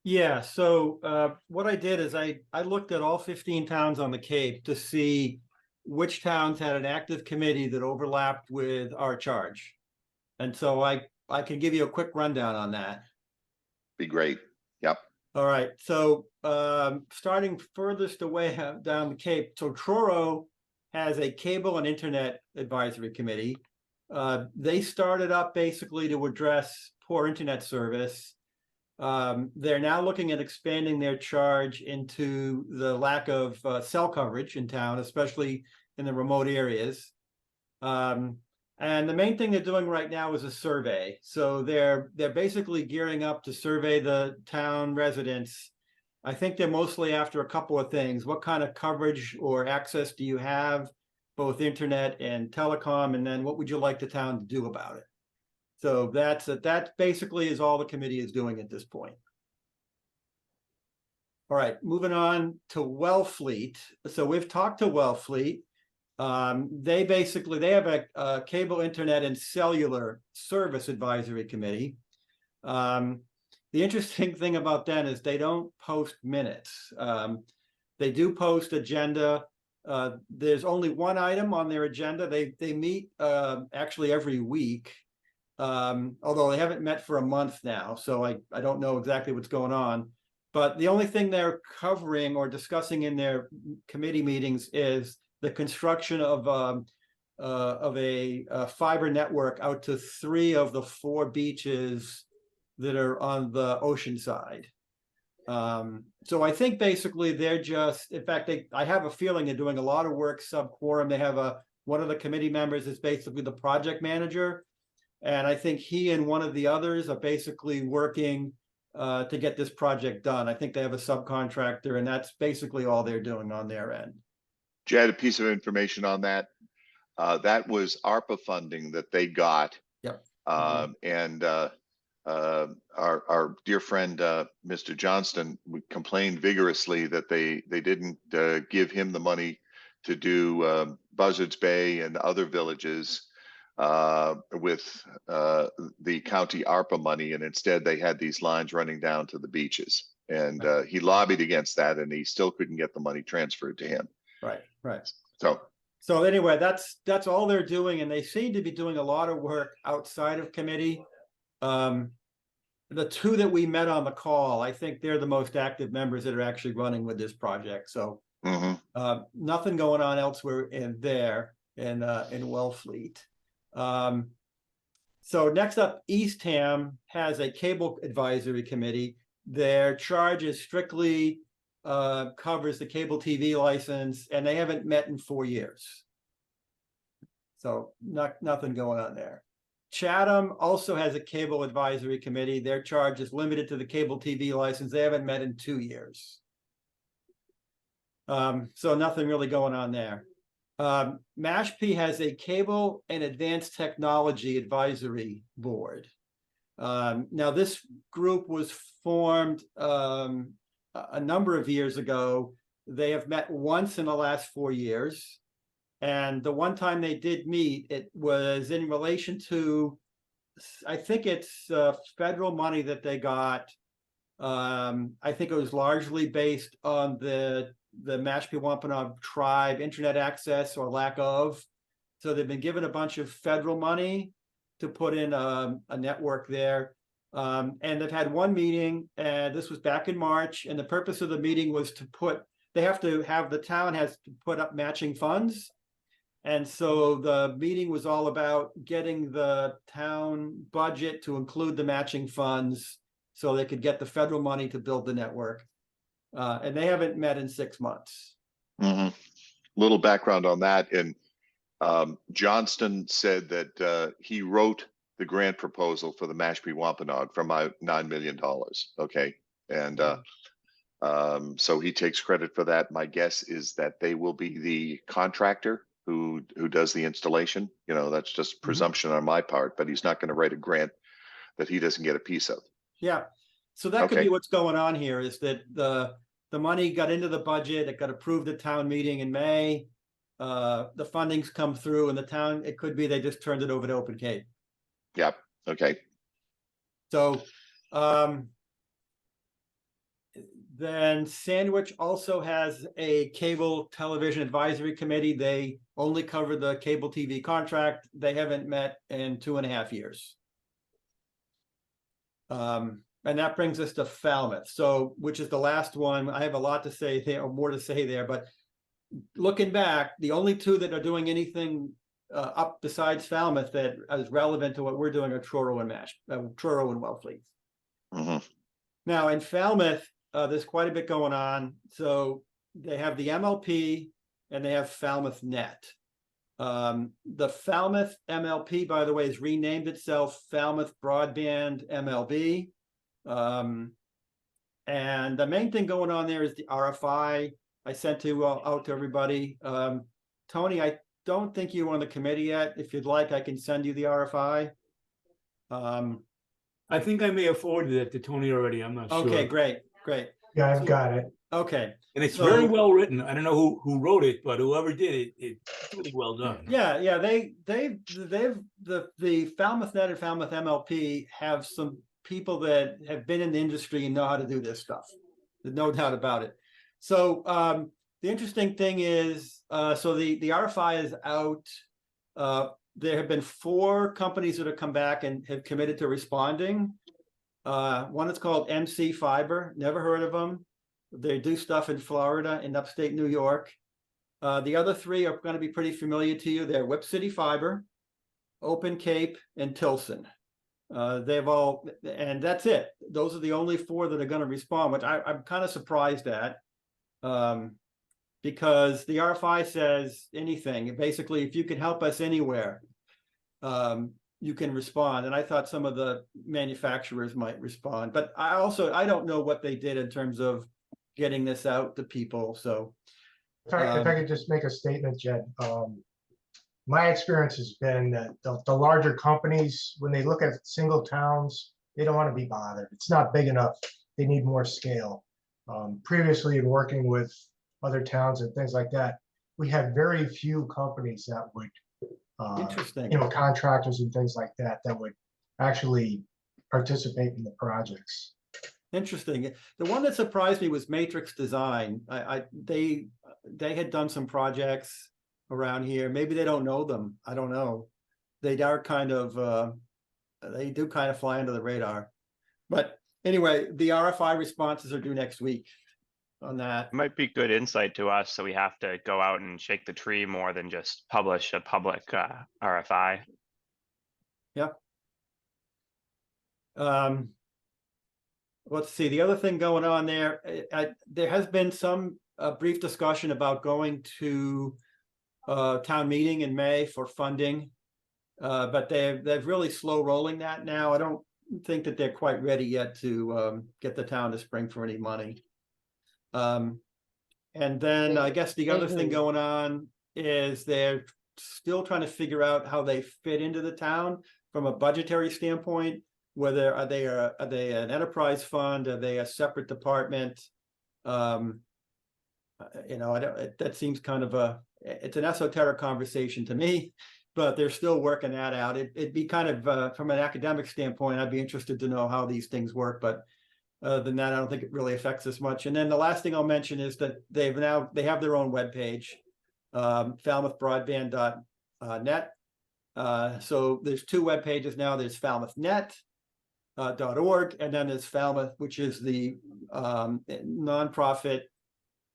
Yeah, so what I did is I looked at all 15 towns on the Cape to see which towns had an active committee that overlapped with our charge. And so I can give you a quick rundown on that.
Be great. Yep.
All right, so starting furthest away down the Cape, so Truro has a cable and internet advisory committee. They started up basically to address poor internet service. They're now looking at expanding their charge into the lack of cell coverage in town, especially in the remote areas. And the main thing they're doing right now is a survey. So they're basically gearing up to survey the town residents. I think they're mostly after a couple of things. What kind of coverage or access do you have, both internet and telecom? And then what would you like the town to do about it? So that basically is all the committee is doing at this point. All right, moving on to Wellfleet. So we've talked to Wellfleet. They have a cable, internet, and cellular service advisory committee. The interesting thing about them is they don't post minutes. They do post agenda. There's only one item on their agenda. They meet actually every week, although they haven't met for a month now, so I don't know exactly what's going on. But the only thing they're covering or discussing in their committee meetings is the construction of a fiber network out to 3 of the 4 beaches that are on the ocean side. So I think basically they're just, in fact, I have a feeling they're doing a lot of work sub quorum. They have one of the committee members is basically the project manager. And I think he and one of the others are basically working to get this project done. I think they have a subcontractor, and that's basically all they're doing on their end.
Jed, a piece of information on that. That was ARPA funding that they got.
Yep.
And our dear friend, Mr. Johnston, complained vigorously that they didn't give him the money to do Buzzards Bay and other villages with the county ARPA money, and instead they had these lines running down to the beaches. And he lobbied against that, and he still couldn't get the money transferred to him.
Right.
So
Anyway, that's all they're doing, and they seem to be doing a lot of work outside of committee. The 2 that we met on the call, I think they're the most active members that are actually running with this project. So nothing going on elsewhere in Wellfleet. So next up, Eastham has a cable advisory committee. Their charge is strictly covers the cable TV license, and they haven't met in 4 years. So nothing going on there. Chatham also has a cable advisory committee. Their charge is limited to the cable TV license. They haven't met in 2 years. So nothing really going on there. Mashpee has a cable and advanced technology advisory board. Now this group was formed a number of years ago. They have met once in the last 4 years. And the one time they did meet, it was in relation to, I think it's federal money that they got. I think it was largely based on the Mashpee Wampanoag tribe internet access or lack of. So they've been given a bunch of federal money to put in a network there. And they've had one meeting, and this was back in March, and the purpose of the meeting was to the town has to put up matching funds. And so the meeting was all about getting the town budget to include the matching funds so they could get the federal money to build the network. And they haven't met in 6 months.
Little background on that. And Johnston said that he wrote the grant proposal for the Mashpee Wampanoag for my $9 million. Okay. And so he takes credit for that. My guess is that they will be the contractor who does the installation. You know, that's just presumption on my part, but he's not going to write a grant that he doesn't get a piece of.
Yeah. So that could
Okay.
be what's going on here, is that the money got into the budget, it got approved at town meeting in May. The funding's come through, and the town, it could be they just turned it over to Open Cape.
Yep. Okay.
So then Sandwich also has a cable television advisory committee. They only cover the cable TV contract. They haven't met in 2.5 years. And that brings us to Falmouth, which is the last one. I have a lot to say there, or more to say there, but looking back, the only two that are doing anything up besides Falmouth that is relevant to what we're doing are Truro and Wellfleet. Now in Falmouth, there's quite a bit going on. So they have the MLP and they have Falmouth Net. The Falmouth MLP, by the way, has renamed itself Falmouth Broadband MLB. And the main thing going on there is the RFI I sent out to everybody. Tony, I don't think you're on the committee yet. If you'd like, I can send you the RFI.
I think I may have forwarded it to Tony already. I'm not sure.
Okay, great.
Yeah, I've got it.
Okay.
And it's
So-
very well written. I don't know who wrote it, but whoever did it, it's really well done.
Yeah. The Falmouth Net and Falmouth MLP have some people that have been in the industry and know how to do this stuff. There's no doubt about it. So the interesting thing is, so the RFI is out. There have been 4 companies that have come back and have committed to responding. One is called MC Fiber. Never heard of them. They do stuff in Florida and upstate New York. The other 3 are going to be pretty familiar to you. They're Whip City Fiber, Open Cape, and Tilson. They've all, and that's it. Those are the only 4 that are going to respond, which I'm kind of surprised at. Because the RFI says anything. Basically, if you can help us anywhere, you can respond. And I thought some of the manufacturers might respond, but I don't know what they did in terms of getting this out to people. So
If I could just make a statement, Jed, my experience has been that the larger companies, when they look at single towns, they don't want to be bothered. It's not big enough. They need more scale. Previously, in working with other towns and things like that, we had very few companies that would,
interesting.
Contractors and things like that would actually participate in the projects.
Interesting. The one that surprised me was Matrix Design. They had done some projects around here. Maybe they don't know them. I don't know. They are kind of they do kind of fly under the radar. But anyway, the RFI responses are due next week on that.
It might be good insight to us, so we have to go out and shake the tree more than just publish a public RFI.
Yep. Let's see, the other thing going on there, there has been some brief discussion about going to town meeting in May for funding, but they've really slow rolling that now. I don't think that they're quite ready yet to get the town to spring for any money. And then I guess the other thing going on is they're still trying to figure out how they fit into the town from a budgetary standpoint. Whether are they an enterprise fund? Are they a separate department? That seems kind of it's an esoteric conversation to me, but they're still working that out. It'd be kind of from an academic standpoint, I'd be interested to know how these things work, but other than that, I don't think it really affects us much. And then the last thing I'll mention is that they have their own webpage, falmouthbroadband.net. So there's 2 web pages now. There's Falmouth Net, .org, and then there's Falmouth, which is the nonprofit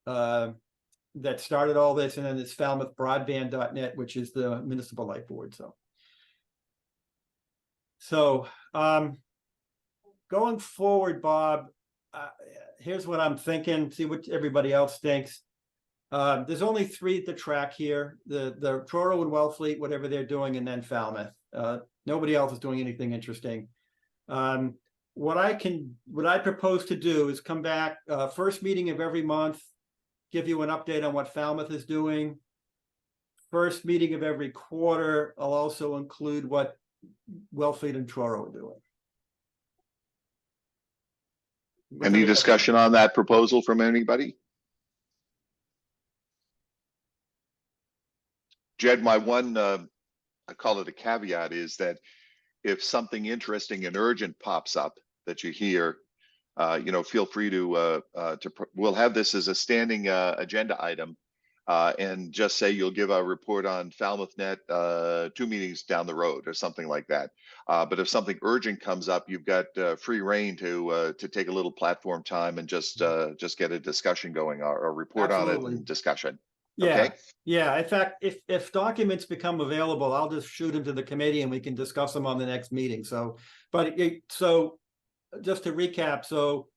that started all this, and then there's falmouthbroadband.net, which is the municipal light board. So going forward, Bob, here's what I'm thinking, see what everybody else thinks. There's only 3 at the track here, the Truro and Wellfleet, whatever they're doing, and then Falmouth. Nobody else is doing anything interesting. What I propose to do is come back, first meeting of every month, give you an update on what Falmouth is doing. First meeting of every quarter, I'll also include what Wellfleet and Truro are doing.
Any discussion on that proposal from anybody? Jed, my one, I call it a caveat, is that if something interesting and urgent pops up that you hear, feel free to we'll have this as a standing agenda item, and just say you'll give a report on FalmouthNet 2 meetings down the road or something like that. But if something urgent comes up, you've got free reign to take a little platform time and just get a discussion going, or a report
Absolutely.
on it and discussion.
Yeah,
Okay?
yeah. In fact, if documents become available, I'll just shoot them to the committee and we can discuss them on the next meeting. So just to recap, so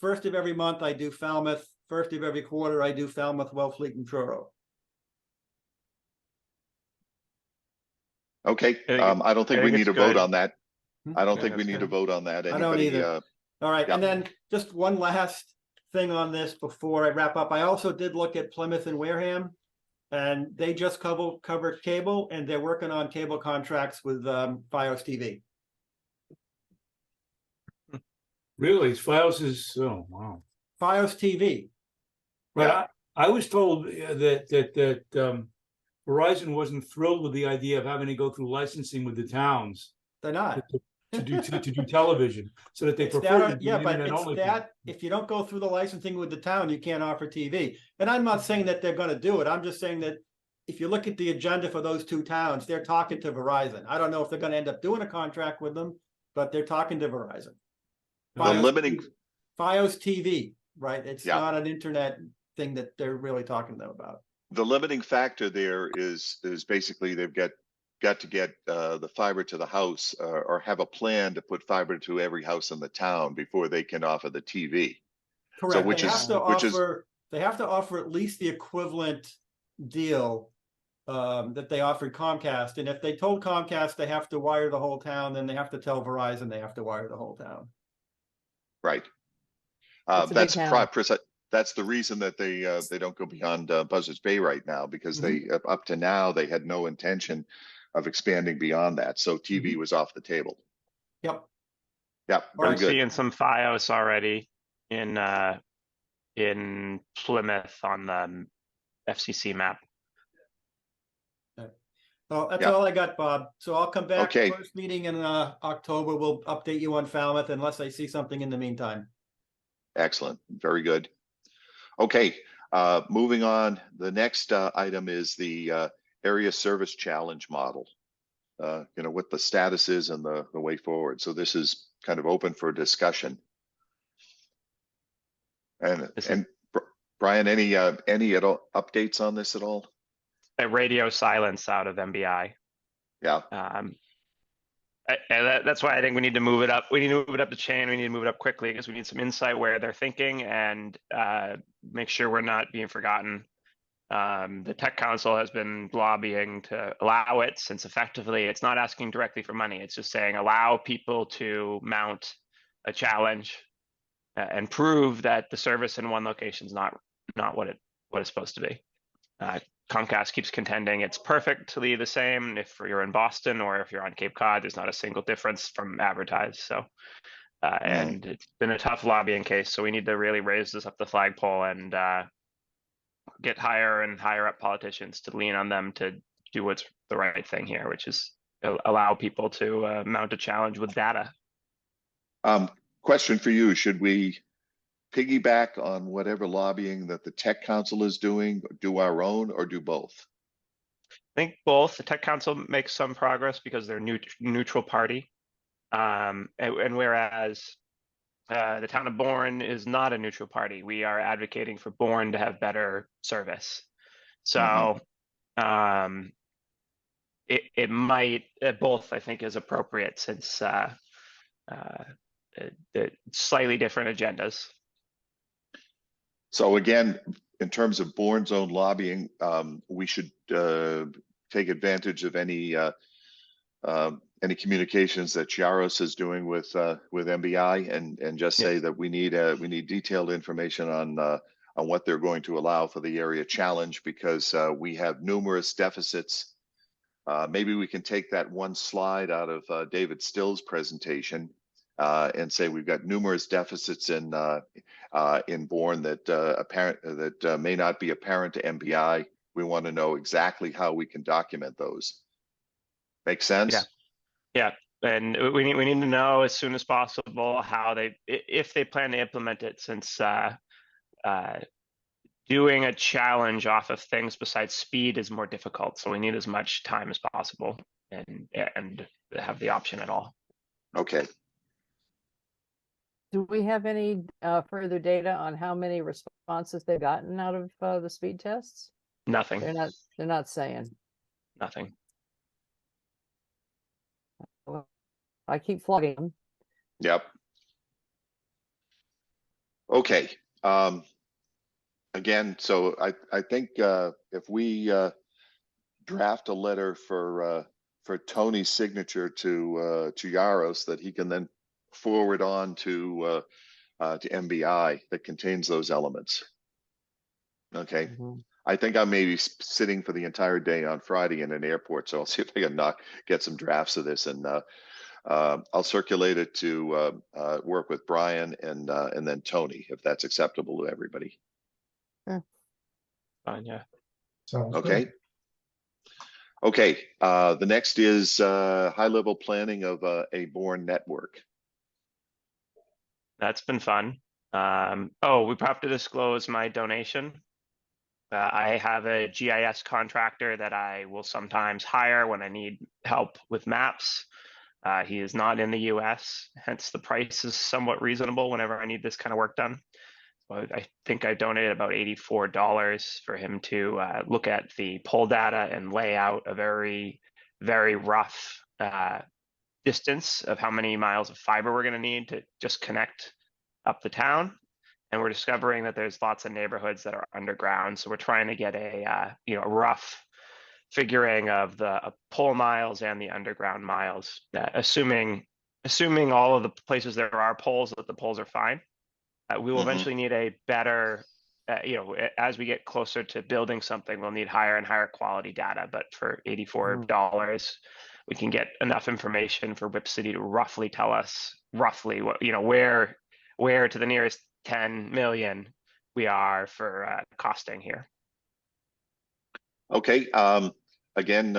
first of every month I do Falmouth, first of every quarter I do Falmouth, Wellfleet, and Truro.
Okay. I don't think we need to vote on that. I don't think we need to vote on that.
I don't either. All right,
yeah.
and then just one last thing on this before I wrap up. I also did look at Plymouth and Wareham, and they just covered cable, and they're working on cable contracts with Fios TV.
Really? Fios is, oh, wow.
Fios TV.
Right. I was told that Verizon wasn't thrilled with the idea of having to go through licensing with the towns
They're not.
to do television, so that they
It's
prefer
that,
to do
yeah, but
internet
it's
only.
that if you don't go through the licensing with the town, you can't offer TV. And I'm not saying that they're going to do it. I'm just saying that if you look at the agenda for those 2 towns, they're talking to Verizon. I don't know if they're going to end up doing a contract with them, but they're talking to Verizon. Fios TV, right? It's not an internet thing that they're really talking to them about.
The limiting factor there is basically they've got to get the fiber to the house, or have a plan to put fiber to every house in the town before they can offer the TV.
Correct.
So
they have to offer at least the equivalent deal that they offered Comcast. And if they told Comcast they have to wire the whole town, then they have to tell Verizon they have to wire the whole town.
Right. That's the reason that they don't go beyond Buzzards Bay right now, because they up to now they had no intention of expanding beyond that. So TV was off the table.
Yep.
Yep. Very
I'm
good.
seeing some Fios already in Plymouth on the FCC map.
Well, that's all I got, Bob. So I'll come back.
Okay.
First meeting in October. We'll update you on Falmouth unless I see something in the meantime.
Excellent. Very good. Okay. Moving on. The next item is the area service challenge model. What the status is and the way forward. So this is kind of open for discussion. And Brian, any updates on this at all?
A radio silence out of MBI.
Yeah.
That's why I think we need to move it up. We need to move it up the chain. We need to move it up quickly, because we need some insight where they're thinking, and make sure we're not being forgotten. The Tech Council has been lobbying to allow it, since effectively it's not asking directly for money. It's just saying allow people to mount a challenge and prove that the service in one location is not what it's supposed to be. Comcast keeps contending it's perfectly the same if you're in Boston or if you're on Cape Cod. There's not a single difference from advertised. So, and it's been a tough lobbying case. So we need to really raise this up the flagpole and get higher and higher up politicians to lean on them to do what's the right thing here, which is allow people to mount a challenge with data.
Question for you: should we piggyback on whatever lobbying that the Tech Council is doing, do our own, or do both?
I think both. The Tech Council makes some progress because they're neutral party. And whereas the town of Bourne is not a neutral party, we are advocating for Bourne to have better service. So it might both, I think, is appropriate since the slightly different agendas.
So again, in terms of Bourne's own lobbying, we should take advantage of any communications that Yaros is doing with MBI, and just say that we need detailed information on what they're going to allow for the area challenge, because we have numerous deficits. Maybe we can take that one slide out of David Still's presentation and say we've got numerous deficits in Bourne that may not be apparent to MBI. We want to know exactly how we can document those. Make sense?
Yeah, and we need to know as soon as possible how if they plan to implement it, since doing a challenge off of things besides speed is more difficult. So we need as much time as possible and have the option at all.
Okay.
Do we have any further data on how many responses they've gotten out of the speed tests?
Nothing.
They're not saying.
Nothing.
Well, I keep flogging them.
Yep. Okay. Again, so I think if we draft a letter for Tony's signature to Yaros that he can then forward on to MBI that contains those elements. Okay. I think I may be sitting for the entire day on Friday in an airport, so I'll see if I can get some drafts of this, and I'll circulate it to work with Brian and then Tony, if that's acceptable to everybody.
Fine, yeah.
Sounds
Okay.
good.
Okay. The next is high-level planning of a Bourne network.
That's been fun. We have to disclose my donation. I have a GIS contractor that I will sometimes hire when I need help with maps. He is not in the US, hence the price is somewhat reasonable whenever I need this kind of work done. So I think I donated about $84 for him to look at the poll data and lay out a very, very rough distance of how many miles of fiber we're going to need to just connect up the town. And we're discovering that there's lots of neighborhoods that are underground. So we're trying to get a rough figuring of the pole miles and the underground miles, assuming all of the places there are poles, that the poles are fine. We will eventually need a better, as we get closer to building something, we'll need higher and higher quality data. But for $84, we can get enough information for Whip City to roughly tell us what, where to the nearest 10 million we are for costing here.
Okay. Again,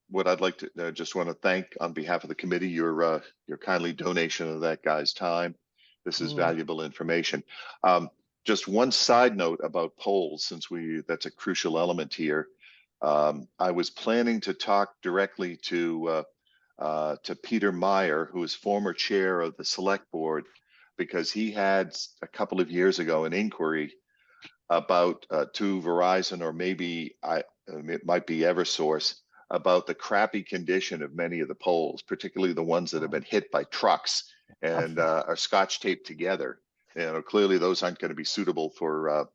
what I'd like to just want to thank on behalf of the committee your kindly donation of that guy's time. This is valuable information. Just one side note about polls, since that's a crucial element here. I was planning to talk directly to Peter Meyer, who is former chair of the select board, because he had a couple of years ago an inquiry about to Verizon, or maybe it might be Eversource, about the crappy condition of many of the poles, particularly the ones that have been hit by trucks and are scotch taped together. Clearly those aren't going to be suitable for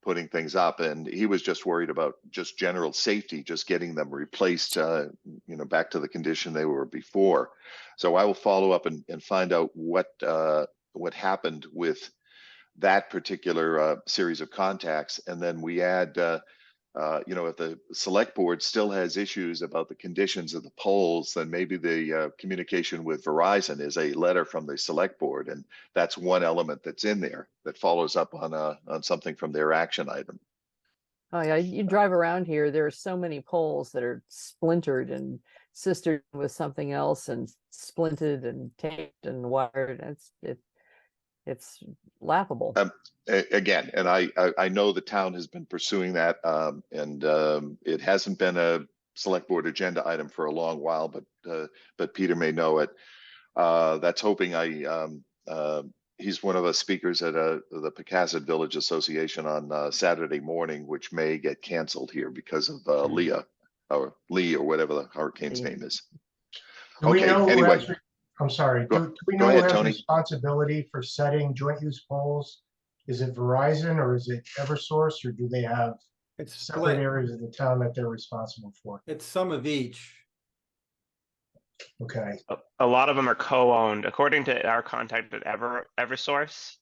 putting things up, and he was just worried about just general safety, just getting them replaced, back to the condition they were before. So I will follow up and find out what happened with that particular series of contacts, and then we add, if the select board still has issues about the conditions of the poles, then maybe the communication with Verizon is a letter from the select board, and that's one element that's in there that follows up on something from their action item.
Oh yeah, you drive around here, there are so many poles that are splintered and sistered with something else and splinted and taped and wired. It's laughable.
Again, and I know the town has been pursuing that, and it hasn't been a select board agenda item for a long while, but Peter may know it. That's hoping he's one of the speakers at the Pecasset Village Association on Saturday morning, which may get canceled here because of Leah or Lee or whatever the hurricane's name is.
Do we
Okay,
know who
anyway.
has, I'm sorry,
Go-
do we
go
know who
ahead,
has
Tony.
responsibility for setting joint use poles? Is it Verizon or is it Eversource, or do they have
It's
separate
split.
areas of the town that they're responsible for?
It's some of each.
Okay,
A lot of them are co-owned. According to our contact at Eversource,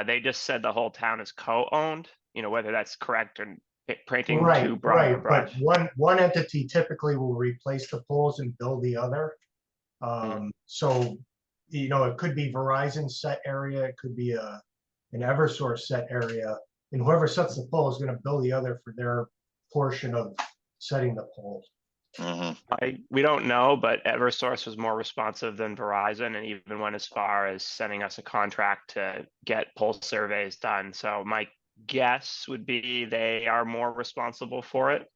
they just said the whole town is co-owned. You know, whether that's correct or painting too broad of a
right, but
brush.
one entity typically will replace the poles and build the other. So, you know, it could be Verizon set area, it could be an Eversource set area, and whoever sets the pole is going to bill the other for their portion of setting the pole.
We don't know, but Eversource was more responsive than Verizon, and even went as far as sending us a contract to get pulse surveys done. So my guess would be they are more responsible for it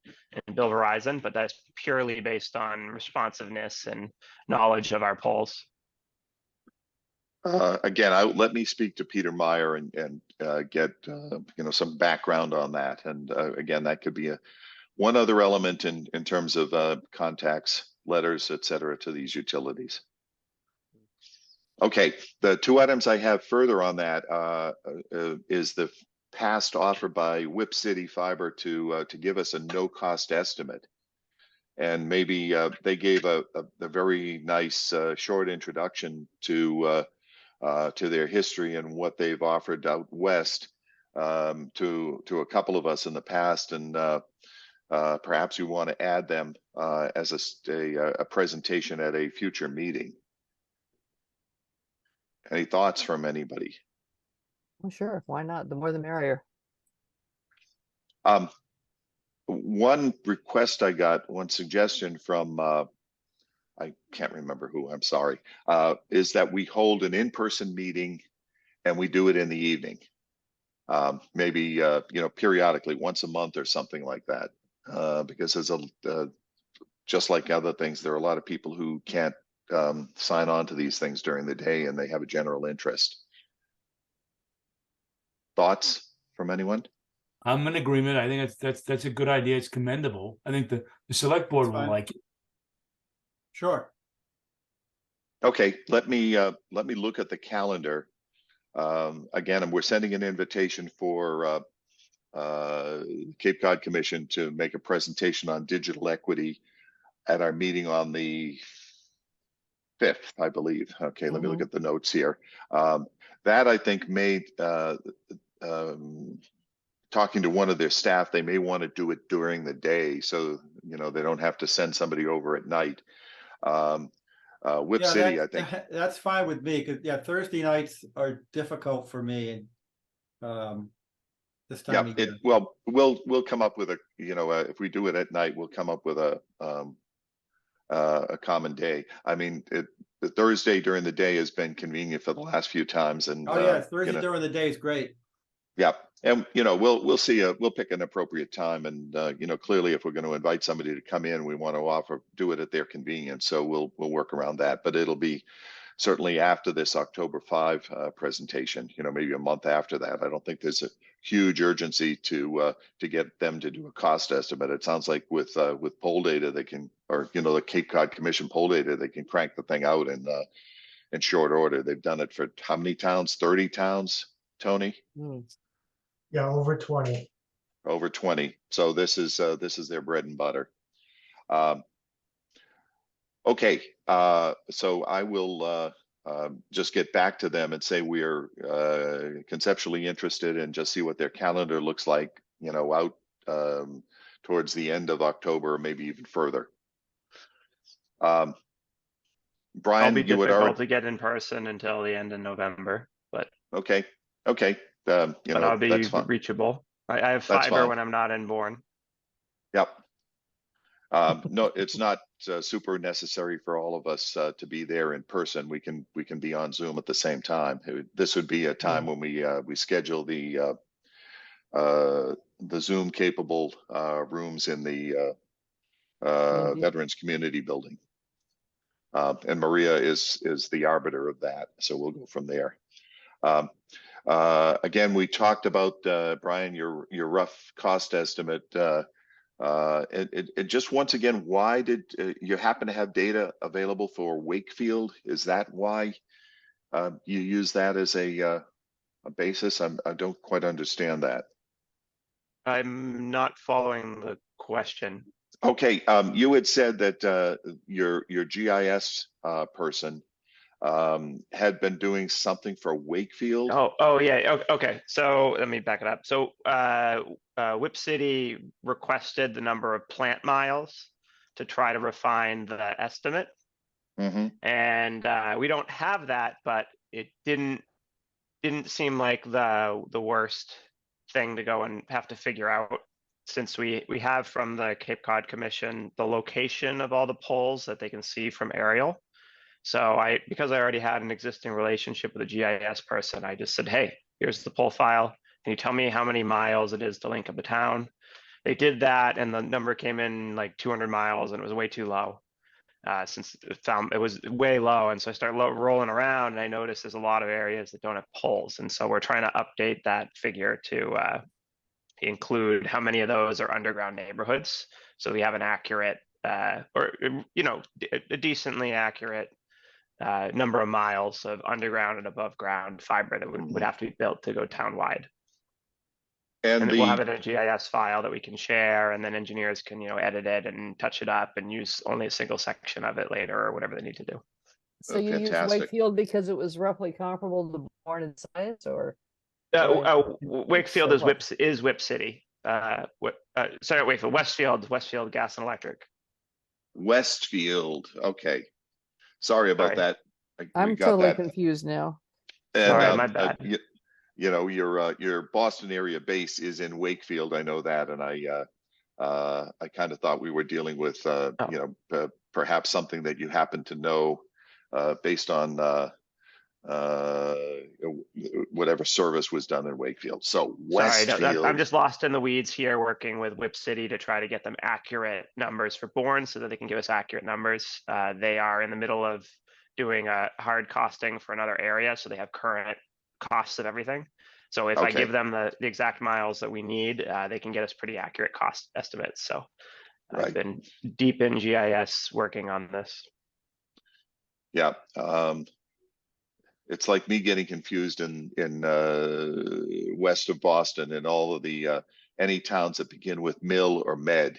and bill Verizon, but that's purely based on responsiveness and knowledge of our polls.
Again, let me speak to Peter Meyer and get some background on that. And again, that could be one other element in terms of contacts, letters, et cetera, to these utilities. Okay, the two items I have further on that is the past offer by Whip City Fiber to give us a no-cost estimate. And maybe they gave a very nice short introduction to their history and what they've offered out west to a couple of us in the past, and perhaps we want to add them as a presentation at a future meeting. Any thoughts from anybody?
Well, sure, why not? The more the merrier.
One request I got, one suggestion from I can't remember who, I'm sorry, is that we hold an in-person meeting and we do it in the evening. Maybe periodically, once a month or something like that. Because there's just like other things, there are a lot of people who can't sign on to these things during the day, and they have a general interest. Thoughts from anyone?
I'm in agreement. I think that's a good idea. It's commendable. I think the select board
That's
will
fine.
like it.
Sure.
Okay, let me look at the calendar. Again, we're sending an invitation for Cape Cod Commission to make a presentation on digital equity at our meeting on the 5th, I believe. Okay, let me look at the notes here. That I think may, talking to one of their staff, they may want to do it during the day, so they don't have to send somebody over at night. Whip City, I think
that's fine with me, because Thursday nights are difficult for me. This time of year.
Well, we'll come up with if we do it at night, we'll come up with a common day. I mean, the Thursday during the day has been convenient for the last few times, and
Thursday during the day is great.
Yeah, and we'll see. We'll pick an appropriate time, and clearly, if we're going to invite somebody to come in, we want to do it at their convenience. So we'll work around that. But it'll be certainly after this October 5 presentation. Maybe a month after that. I don't think there's a huge urgency to get them to do a cost estimate. It sounds like with poll data they can, or the Cape Cod Commission poll data, they can crank the thing out in short order. They've done it for how many towns? 30 towns, Tony?
Yeah, over 20.
Over 20. So this is their bread and butter. Okay, so I will just get back to them and say we are conceptually interested, and just see what their calendar looks like, out towards the end of October, or maybe even further. Brian,
It'll be
you would
difficult
already
to get in person until the end of November, but
okay.
but I'll be
that's fine.
reachable. I have
That's
fiber
fine.
when I'm not in Bourne.
Yep. No, it's not super necessary for all of us to be there in person. We can be on Zoom at the same time. This would be a time when we schedule the Zoom capable rooms in the Veterans Community Building. And Maria is the arbiter of that. So we'll go from there. Again, we talked about, Brian, your rough cost estimate. And just once again, why did you happen to have data available for Wakefield? Is that why you use that as a basis? I don't quite understand that.
I'm not following the question.
Okay, you had said that your GIS person had been doing something for Wakefield.
Oh yeah. Okay. So let me back it up. So Whip City requested the number of plant miles to try to refine the estimate.
Mm-hmm.
And we don't have that, but it didn't seem like the worst thing to go and have to figure out, since we have from the Cape Cod Commission the location of all the poles that they can see from aerial. So because I already had an existing relationship with a GIS person, I just said, hey, here's the pole file. Can you tell me how many miles it is to link up a town? They did that, and the number came in like 200 miles, and it was way too low. Since it was way low, and so I started rolling around, and I noticed there's a lot of areas that don't have poles, and so we're trying to update that figure to include how many of those are underground neighborhoods, so we have an accurate or a decently accurate number of miles of underground and above ground fiber that would have to be built to go town-wide. And we'll have it in a GIS file that we can share, and then engineers can, edit it and touch it up and use only a single section of it later or whatever they need to do.
So you used
Fantastic.
Wakefield because it was roughly comparable to Bourne in size, or?
Wakefield is Whip City. Sorry, Wakefield, Westfield Gas and Electric.
Westfield. Okay. Sorry about that.
I'm totally confused now.
And,
sorry, my bad.
Your Boston area base is in Wakefield. I know that, and I kind of thought we were dealing with perhaps something that you happen to know based on whatever service was done in Wakefield. So Westfield.
Sorry, I'm just lost in the weeds here, working with Whip City to try to get them accurate numbers for Bourne so that they can give us accurate numbers. They are in the middle of doing a hard costing for another area, so they have current costs of everything. So if I give them the exact miles that we need, they can get us pretty accurate cost estimates. So I've been deep in GIS working on this.
Yeah. It's like me getting confused in west of Boston and all of the any towns that begin with Mill or Med.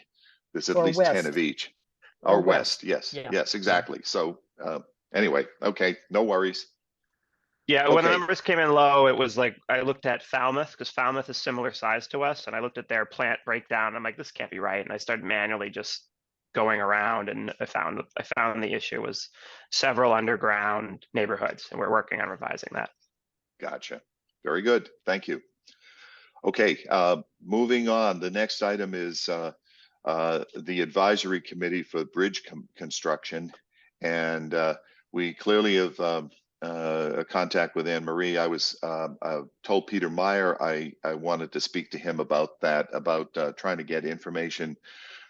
There's at least 10 of each. Or West. Yes. Yeah. Yes, exactly. So anyway, okay, no worries.
Yeah, when the numbers came in low, it was like I looked at Falmouth, because Falmouth is similar size to us, and I looked at their plant breakdown. I'm like, this can't be right, and I started manually just going around, and I found the issue was several underground neighborhoods, and we're working on revising that. Gotcha.
Very good. Thank you. Okay, moving on. The next item is the advisory committee for bridge construction, and we clearly have a contact with Anne Marie. I was told Peter Meyer I wanted to speak to him about that, about trying to get information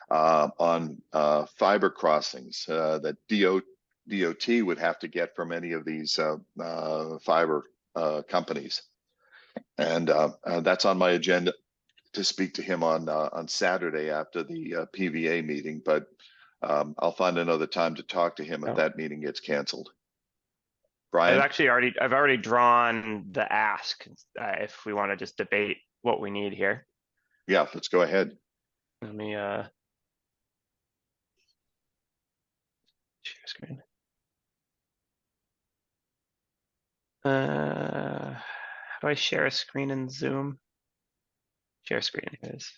on fiber crossings that DOT would have to get from any of these fiber companies. And that's on my agenda to speak to him on Saturday after the PVA meeting, but I'll find another time to talk to him if that meeting gets canceled. Brian?
I've already drawn the ask, if we want to just debate what we need here.
Yeah, let's go ahead.
Let me share screen. How do I share a screen in Zoom? Share screen, it is.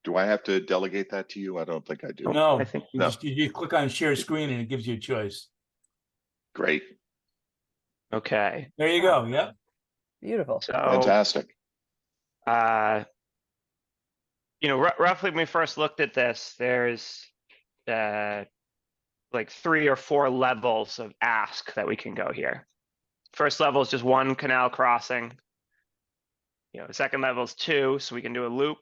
Do I have to delegate that to you? I don't think I do.
No,
I think
you click on share screen and it gives you a choice.
Great.
Okay.
There you go. Yep.
Beautiful.
So
fantastic.
Roughly when we first looked at this, there's like 3 or 4 levels of ask that we can go here. First level is just 1 canal crossing. The second level is 2, so we can do a loop.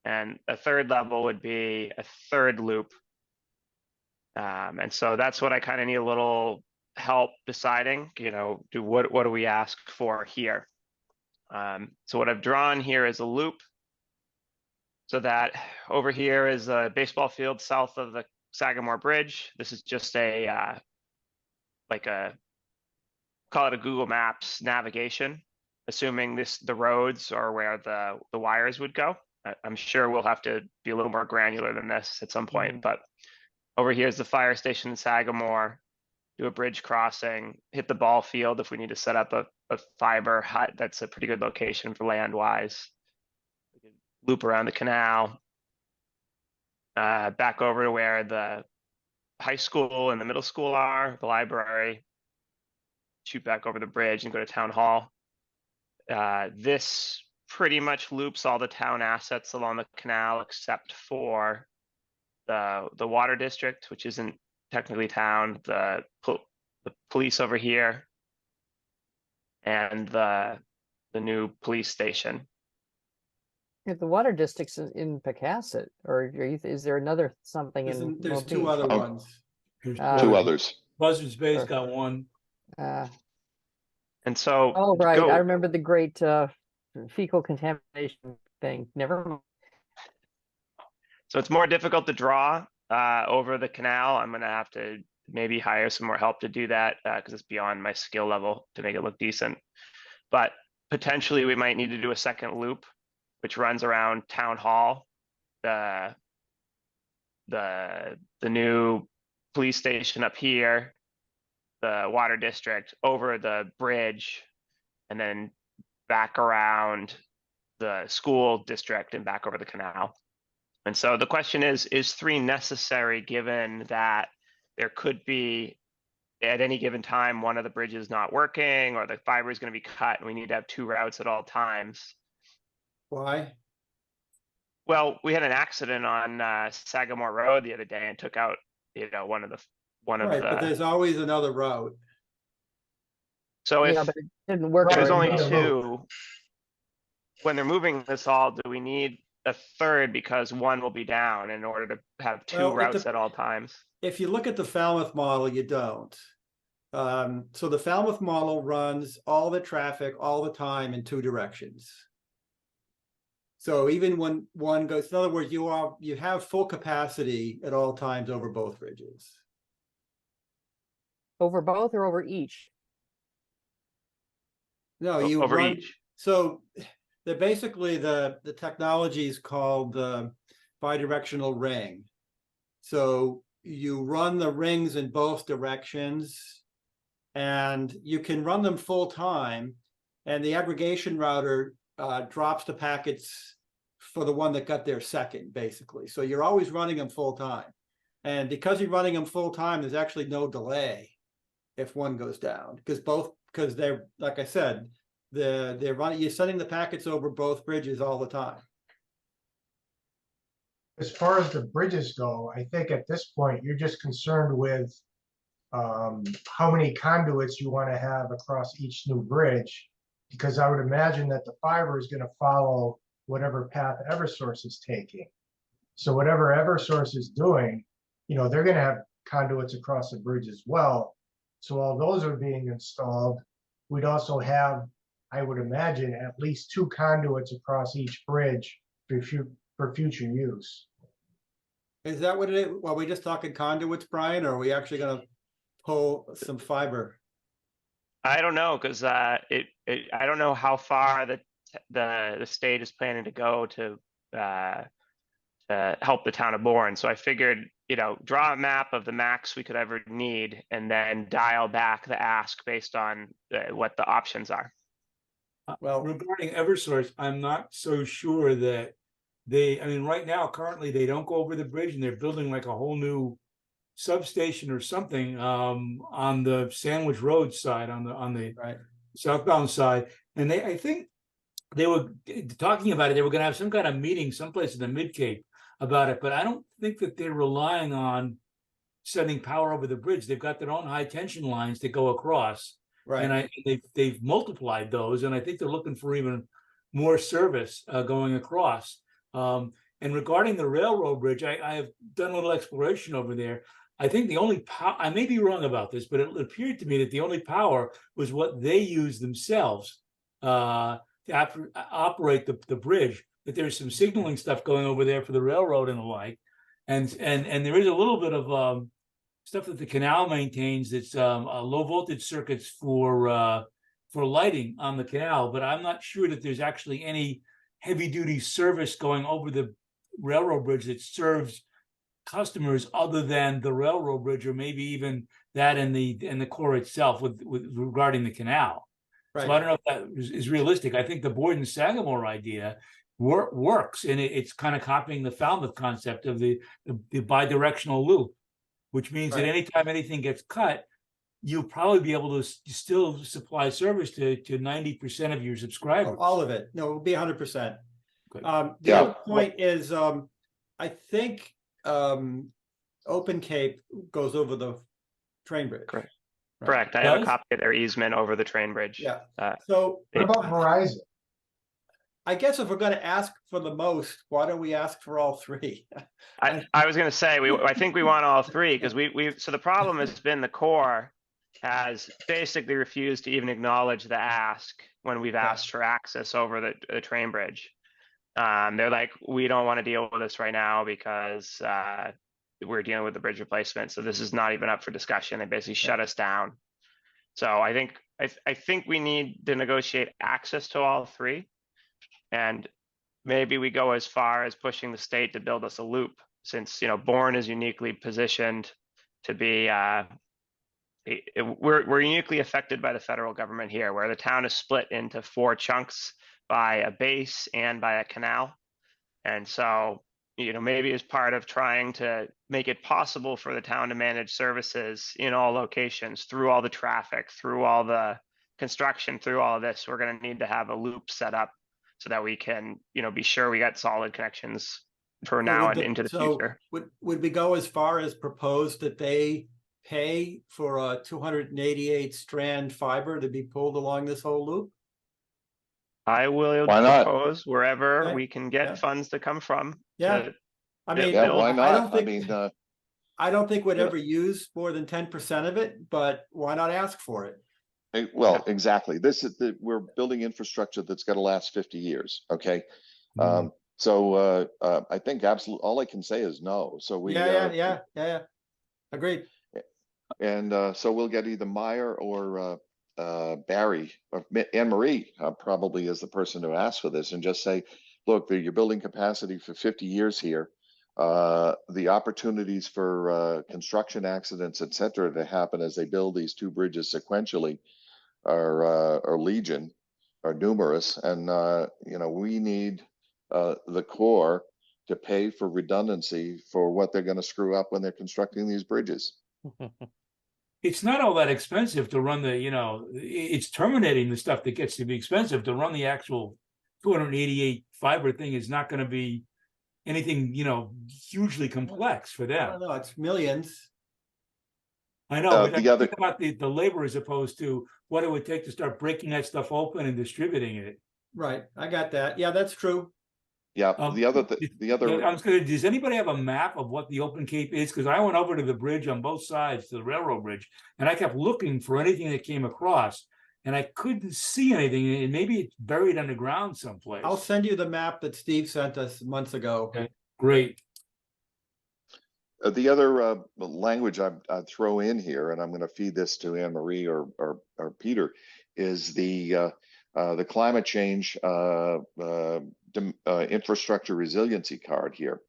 And a third level would be a third loop. And so that's what I kind of need a little help deciding, what do we ask for here? So what I've drawn here is a loop. So that over here is a baseball field south of the Sagamore Bridge. This is just a, call it a Google Maps navigation, assuming the roads are where the wires would go. I'm sure we'll have to be a little more granular than this at some point, but over here is the fire station in Sagamore, do a bridge crossing, hit the ball field if we need to set up a fiber hut. That's a pretty good location for land-wise. Loop around the canal, back over to where the high school and the middle school are, the library, shoot back over the bridge and go to town hall. This pretty much loops all the town assets along the canal except for the water district, which isn't technically town, the police over here, and the new police station.
If the water district's in Pecasset, or is there another something in?
There's two
Mobile?
other
Oh.
ones.
Here's
Two others.
Buzzards Bay's
Sure.
got one.
And so,
Oh, right.
go-
I remember the great fecal contamination thing. Never mind.
so it's more difficult to draw over the canal. I'm gonna have to maybe hire some more help to do that because it's beyond my skill level to make it look decent. But potentially we might need to do a second loop, which runs around town hall, the new police station up here, the water district, over the bridge, and then back around the school district and back over the canal. And so the question is 3 necessary given that there could be at any given time one of the bridges not working or the fiber is going to be cut and we need to have 2 routes at all times?
Why?
Well, we had an accident on Sagamore Road the other day and took out, one of
Right, but
the.
there's always another route.
So if
Yeah, but it didn't work.
there's
very
only
well.
2, when they're moving this all, do we need a third because one will be down in order to have 2
Well, it
routes
dep-
at all times?
If you look at the Falmouth model, you don't. So the Falmouth model runs all the traffic all the time in 2 directions. So even when one goes, in other words, you have full capacity at all times over both bridges.
Over both or over each?
No, you
Over
run,
each.
so they're basically the technology is called the bidirectional ring. So you run the rings in both directions and you can run them full time, and the aggregation router drops the packets for the one that got there second, basically. So you're always running them full time. And because you're running them full time, there's actually no delay if one goes down, because they're, like I said, they're running, you're sending the packets over both bridges all the time.
As far as the bridges go, I think at this point, you're just concerned with how many conduits you want to have across each new bridge, because I would imagine that the fiber is going to follow whatever path Eversource is taking. So whatever Eversource is doing, they're going to have conduits across the bridge as well. So while those are being installed, we'd also have, I would imagine, at least 2 conduits across each bridge for future use.
Is that what it is? Well, we just talking conduits, Brian, or are we actually gonna pull some fiber?
I don't know, because I don't know how far the state is planning to go to help the town of Bourne. So I figured, draw a map of the max we could ever need and then dial back the ask based on what the options are.
Well,
Regarding Eversource, I'm not so sure that right now, currently, they don't go over the bridge and they're building like a whole new substation or something on the Sandwich Road side, on the
right.
southbound side. And I think they were talking about it. They were going to have some kind of meeting someplace in the Mid-Cape about it, but I don't think that they're relying on sending power over the bridge. They've got their own high tension lines that go across.
Right.
And they've multiplied those, and I think they're looking for even more service going across. And regarding the railroad bridge, I have done a little exploration over there. I think the only power, I may be wrong about this, but it appeared to me that the only power was what they use themselves to operate the bridge. That there's some signaling stuff going over there for the railroad and the like, and there is a little bit of stuff that the canal maintains. That's low voltage circuits for lighting on the canal, but I'm not sure that there's actually any heavy duty service going over the railroad bridge that serves customers other than the railroad bridge, or maybe even that in the core itself with regarding the canal.
Right.
So I don't know if that is realistic. I think the Bourne Sagamore idea works, and it's kind of copying the Falmouth concept of the bidirectional loop, which means that
Right.
anytime anything gets cut, you'll probably be able to still supply service to 90% of your subscribers.
All of it. No, it would be 100%.
Good.
The
Yeah.
other point is, I think Open Cape goes over the train bridge.
Correct.
Right.
Correct. I have a
Does?
copy of their easement over the train bridge.
Yeah.
Uh,
So
What about Verizon?
I guess if we're going to ask for the most, why don't we ask for all three?
I was going to say, I think we want all three, because so the problem has been the Corps has basically refused to even acknowledge the ask when we've asked for access over the train bridge. They're like, we don't want to deal with this right now because we're dealing with the bridge replacement. So this is not even up for discussion. They basically shut us down. So I think we need to negotiate access to all three. And maybe we go as far as pushing the state to build us a loop, since, Bourne is uniquely positioned to be, we're uniquely affected by the federal government here, where the town is split into 4 chunks by a base and by a canal. And so, maybe as part of trying to make it possible for the town to manage services in all locations, through all the traffic, through all the construction, through all of this, we're going to need to have a loop set up so that we can, be sure we got solid connections for now and into the future.
Would we go as far as propose that they pay for a 288 strand fiber to be pulled along this whole loop?
I will
Why not?
propose wherever
Okay.
we can get
Yeah.
funds to come from.
Yeah.
to-
I mean,
Yeah,
Bill,
why
I
not?
don't think,
I
I don't think we'd
you know-
ever use more than 10% of it, but why not ask for it?
well, exactly. This is we're building infrastructure that's got to last 50 years. Okay.
Mm.
So I think absolutely all I can say is no. So we,
Yeah. Agreed.
and so we'll get either Meyer or Barry or Anne Marie probably is the person to ask for this, and just say, look, you're building capacity for 50 years here. The opportunities for construction accidents, et cetera, to happen as they build these 2 bridges sequentially are legion, are numerous, and we need the Corps to pay for redundancy for what they're going to screw up when they're constructing these bridges.
It's not all that expensive to run it's terminating the stuff that gets to be expensive. To run the actual 288 fiber thing is not going to be anything, hugely complex for
I
them.
don't know, it's millions.
I know, but
the other-
think about the labor as opposed to what it would take to start breaking that stuff open and distributing it.
Right, I got that. Yeah, that's true.
Yeah,
Um,
the other
does anybody have a map of what the Open Cape is? Because I went over to the bridge on both sides, to the railroad bridge, and I kept looking for anything that came across, and I couldn't see anything. And maybe it's buried underground someplace.
I'll send you the map that Steve sent us months ago.
Okay. Great.
The other language I'd throw in here, and I'm going to feed this to Anne Marie or Peter, is the climate change infrastructure resiliency card here.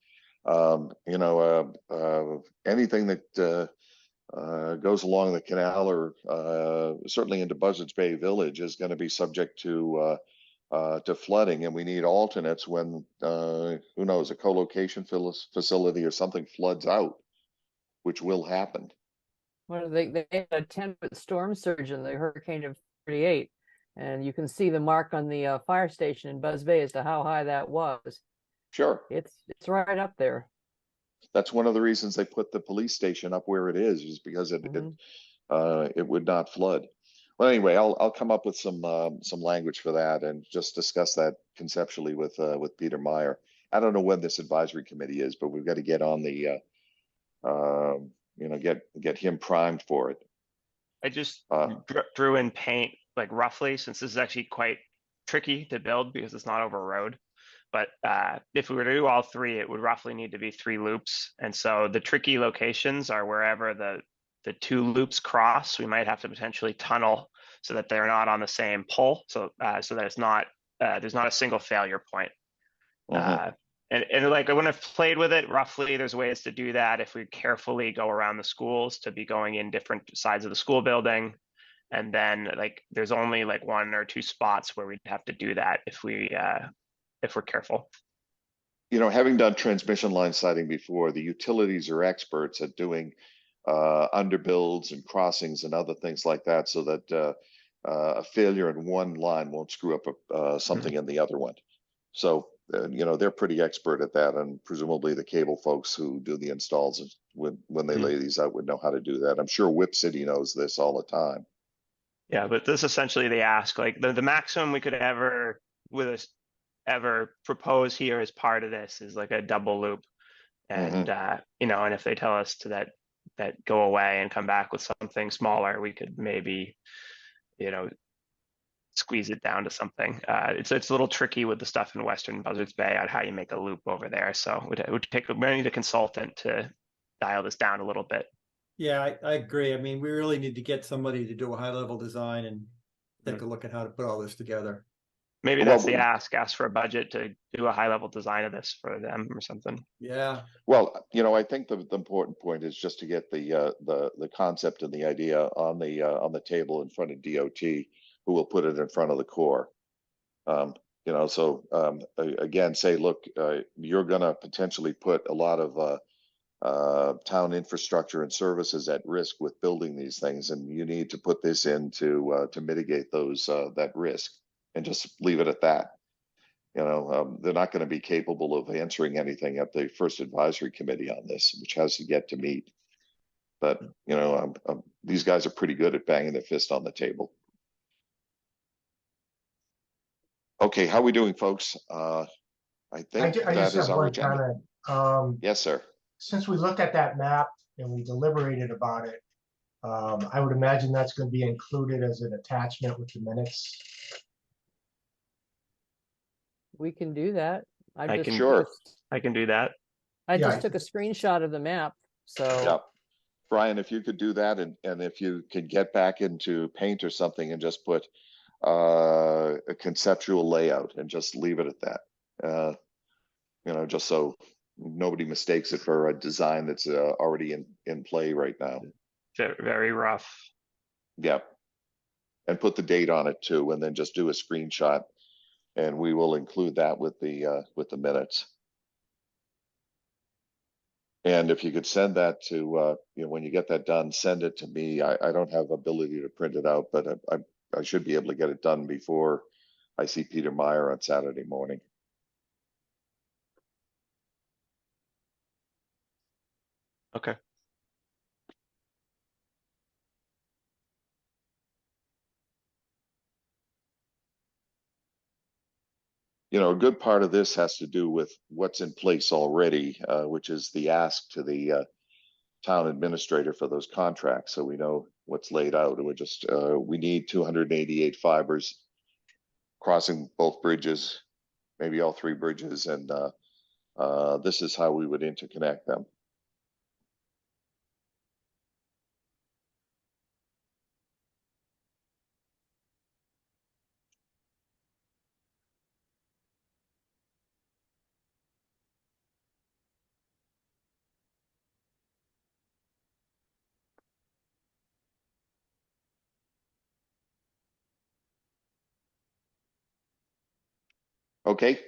Anything that goes along the canal or certainly into Buzzards Bay Village is going to be subject to flooding, and we need alternates when who knows, a co-location facility or something floods out, which will happen.
Well, they had a 10-foot storm surge in the hurricane of 38, and you can see the mark on the fire station in Buzz Bay as to how high that was.
Sure,
It's right up there.
that's one of the reasons they put the police station up where it is because it would not flood. Well, anyway, I'll come up with some language for that and just discuss that conceptually with Peter Meyer. I don't know when this advisory committee is, but we've got to get on the get him primed for it.
I just
Uh,
drew in paint like roughly, since this is actually quite tricky to build because it's not over a road. But if we were to do all three, it would roughly need to be 3 loops. And so the tricky locations are wherever the 2 loops cross. We might have to potentially tunnel so that they're not on the same pole. So so that it's not there's not a single failure point.
mhm.
And like when I've played with it, roughly there's ways to do that if we carefully go around the schools to be going in different sides of the school building. And then like there's only like 1 or 2 spots where we'd have to do that if we're careful.
Having done transmission line siting before, the utilities are experts at doing underbuilds and crossings and other things like that, so that a failure in one line won't screw up something in the other one. So, they're pretty expert at that, and presumably the cable folks who do the installs when they lay these out would know how to do that. I'm sure Whip City knows this all the time.
Yeah, but this essentially they ask like the maximum we could ever propose here as part of this is like a double loop. And and if they tell us to that go away and come back with something smaller, we could maybe, squeeze it down to something. It's a little tricky with the stuff in Western Buzzards Bay on how you make a loop over there. So it would take we need a consultant to dial this down a little bit.
Yeah, I agree. I mean, we really need to get somebody to do a high level design and take a look at how to put all this together.
Maybe
Well,
that's the ask for a budget to do a high level design of this for them or something.
Yeah.
Well, I think the important point is just to get the concept and the idea on the table in front of DOT, who will put it in front of the Corps. Again, say, look, you're going to potentially put a lot of town infrastructure and services at risk with building these things, and you need to put this in to mitigate that risk, and just leave it at that. They're not going to be capable of answering anything at the first advisory committee on this, which has yet to meet. But these guys are pretty good at banging their fist on the table. Okay, how are we doing, folks? I think
I
that
just
is
have
our
one
agenda.
comment.
Yes, sir.
Since we looked at that map and we deliberated about it, I would imagine that's going to be included as an attachment with the minutes.
We can do that.
I
just
can-
Sure.
I can do that.
I
Yeah,
just
I-
took a screenshot of the map. So
Yeah. Brian, if you could do that, and if you could get back into Paint or something and just put a conceptual layout and just leave it at that. Just so nobody mistakes it for a design that's already in play right now.
Very rough.
Yep. And put the date on it too, and then just do a screenshot, and we will include that with the minutes. And if you could send that to, when you get that done, send it to me. I don't have ability to print it out, but I should be able to get it done before I see Peter Meyer on Saturday morning.
Okay.
A good part of this has to do with what's in place already, which is the ask to the town administrator for those contracts, so we know what's laid out. And we need 288 fibers crossing both bridges, maybe all 3 bridges, and this is how we would interconnect them. Okay,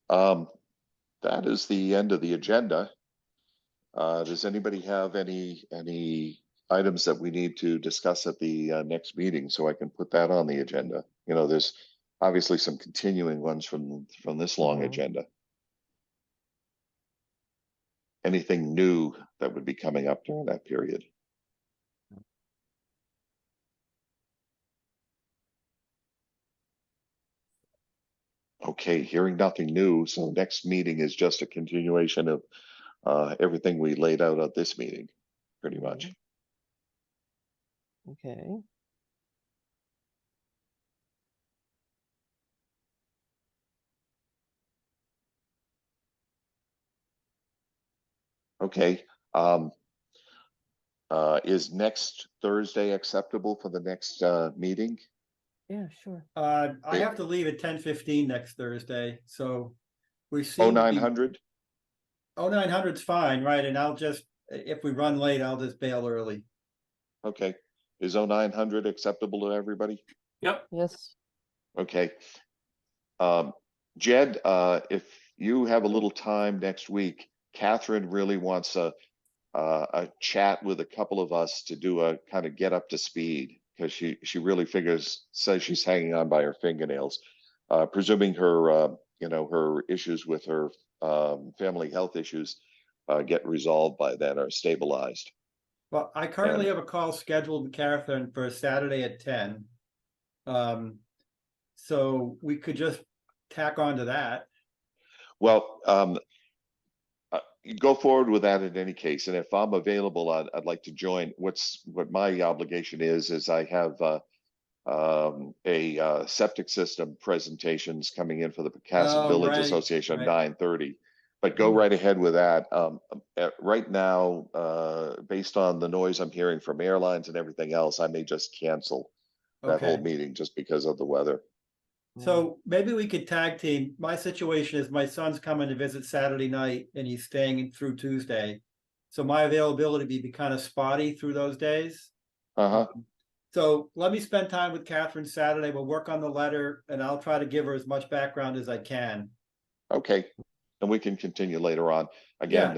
that is the end of the agenda. Does anybody have any items that we need to discuss at the next meeting, so I can put that on the agenda? There's obviously some continuing ones from this long agenda. Anything new that would be coming up during that period? Okay, hearing nothing new, so next meeting is just a continuation of everything we laid out at this meeting. pretty much.
Okay.
Okay. Is next Thursday acceptable for the next meeting?
Yeah, sure.
I have to leave at 10:15 next Thursday, so we
Oh,
seem to be.
900?
0900's fine, right? And I'll just, if we run late, I'll just bail early.
Okay. Is 0900 acceptable to everybody?
Yep.
Yes.
Okay. Jed, if you have a little time next week, Catherine really wants a chat with a couple of us to do a kind of get up to speed, because she really says she's hanging on by her fingernails, presuming her her issues with her family health issues get resolved by then or stabilized.
Well, I currently
And-
have a call scheduled with Catherine for Saturday at 10. So we could just tack on to that.
Well, you go forward with that in any case, and if I'm available, I'd like to join. What my obligation is I have a septic system presentations coming in for the Pecasset
Oh,
Village
right,
Association at
right.
9:30. But go right ahead with that. Right now, based on the noise I'm hearing from airlines and everything else, I may just cancel that whole
Okay.
meeting just because of the weather.
So maybe we could tag team. My situation is my son's coming to visit Saturday night and he's staying through Tuesday. So my availability would be kind of spotty through those days.
Uh-huh.
So let me spend time with Catherine Saturday. We'll work on the letter and I'll try to give her as much background as I can.
Okay. And we can continue later on. Again,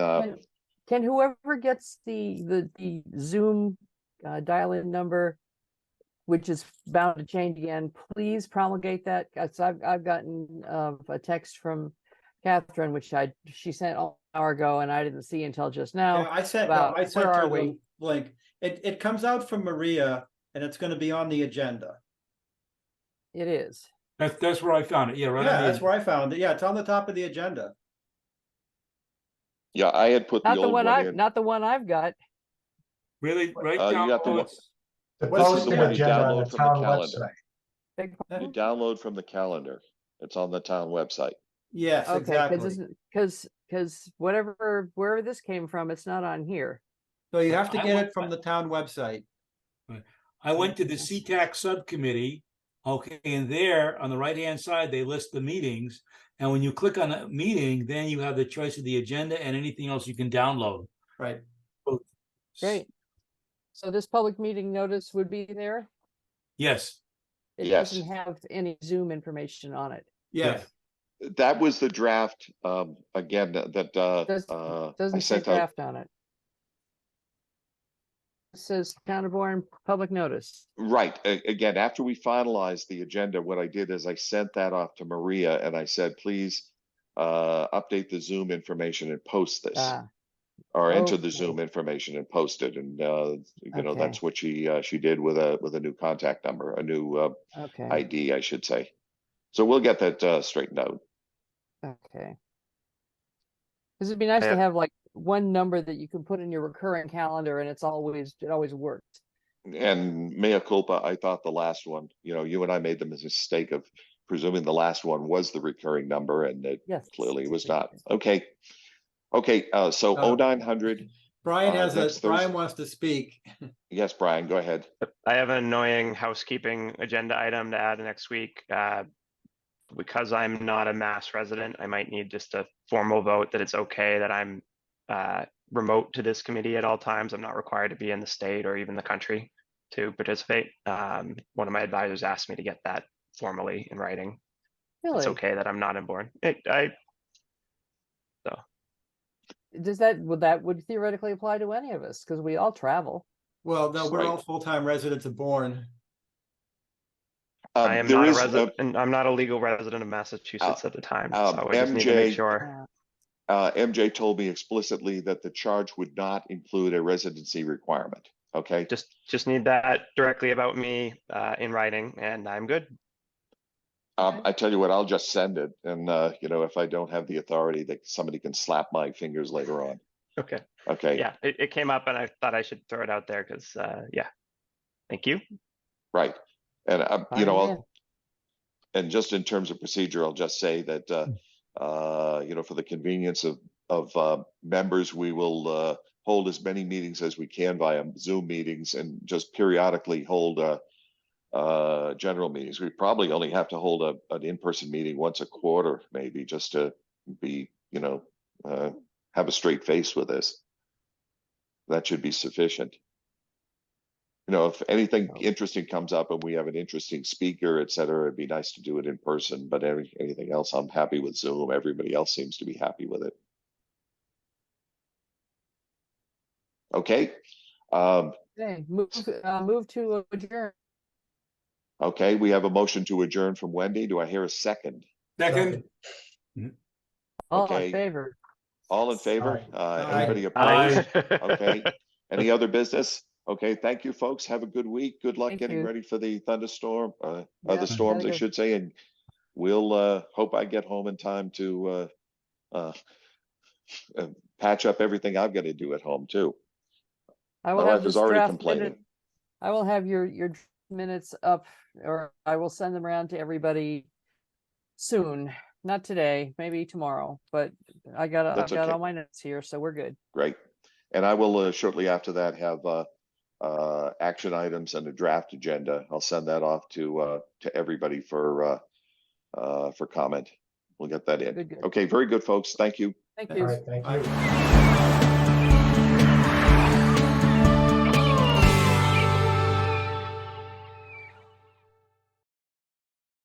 Can whoever gets the Zoom dial-in number, which is bound to change again, please promulgate that. So I've gotten a text from Catherine, which she sent an hour ago, and I didn't see until just now.
Yeah, I sent
about
I sent
where
her
are
the
we?
link. It comes out from Maria and it's going to be on the agenda.
It is.
That's where I found it. Yeah, right.
Yeah,
on the-
that's where I found it. Yeah, it's on the top of the agenda.
yeah, I had put the
Not the
old
one
one in.
not the one I've got.
Really, right
You
down
got the
below
one-
it's-
The
This is the
posted
one
you
agenda on
download
the
from the
town
calendar.
website.
Big
You download from the calendar. It's on the town website.
Yes,
Okay,
exactly.
because wherever this came from, it's not on here.
So you have to
I
get
went-
it from the town website.
I went to the CTAC subcommittee. Okay, and there on the right-hand side, they list the meetings. And when you click on the meeting, then you have the choice of the agenda and anything else you can download.
Right.
Great. So this public meeting notice would be there.
Yes.
It
Yes.
doesn't have any Zoom information on it.
Yes.
That was the draft, again, that I
Doesn't say
sent out.
draft on it. It says Town of Bourne public notice.
Right. Again, after we finalized the agenda, what I did is I sent that off to Maria and I said, please update the Zoom information and post this.
Ah,
Or enter the
okay.
Zoom information and post it. And
Okay.
that's what she did with a new contact number, a new
Okay.
ID, I should say. So we'll get that straightened out.
Okay. Because it'd be nice to
Yeah.
have like one number that you can put in your recurring calendar, and it always works.
And mea culpa, I thought the last one, you and I made the mistake of presuming the last one was the recurring number, and it
Yes.
clearly was not. Okay. Okay, so
Uh,
0900,
Brian
next
Brian
Thursday.
wants to speak.
Yes, Brian, go ahead.
I have an annoying housekeeping agenda item to add next week. Because I'm not a Mass resident, I might need just a formal vote that it's okay that I'm remote to this committee at all times. I'm not required to be in the state or even the country to participate. One of my advisors asked me to get that formally in writing. It's
Really?
okay that I'm not in Bourne.
That would theoretically apply to any of us because we all travel.
Well, no, we're
Right.
all full-time residents of Bourne.
I am
There
not a
is
resident, and I'm not a legal resident of Massachusetts at the time. So I just need to make sure.
MJ told me explicitly that the charge would not include a residency requirement. Okay.
Just need that directly about me in writing, and I'm good.
I tell you what, I'll just send it, and if I don't have the authority, that somebody can slap my fingers later on.
Okay.
Okay,
Yeah, it came up and I thought I should throw it out there because, yeah. Thank you.
right. And,
Fine, yeah.
and just in terms of procedure, I'll just say that, for the convenience of members, we will hold as many meetings as we can via Zoom meetings and just periodically hold general meetings. We probably only have to hold an in-person meeting once a quarter, maybe, just to be, have a straight face with this. That should be sufficient. If anything interesting comes up and we have an interesting speaker, et cetera, it'd be nice to do it in person, but anything else, I'm happy with Zoom. Everybody else seems to be happy with it. Okay.
Okay, move to adjourn.
Okay, we have a motion to adjourn from Wendy. Do I hear a second?
Second.
All
Okay.
in favor?
All in favor?
Aye.
Anybody
Aye.
opposed? Okay. Any other business? Okay, thank you, folks. Have a good week. Good luck
Thank
getting
you.
ready for the thunderstorm,
Yeah,
the storms, I
gotta go.
should say, and we'll hope I get home in time to patch up everything I've got to do at home too.
I
My
will have
wife is
this
already
draft
complaining.
minute. I will have your minutes up, or I will send them around to everybody soon. Not today, maybe tomorrow, but I've
That's
got
okay.
all my notes here, so we're good.
Great. And I will shortly after that have action items and a draft agenda. I'll send that off to everybody for comment. We'll get that in.
Good.
Okay, very good, folks. Thank you.
Thank
All
you.
right, thank
Aye.
you.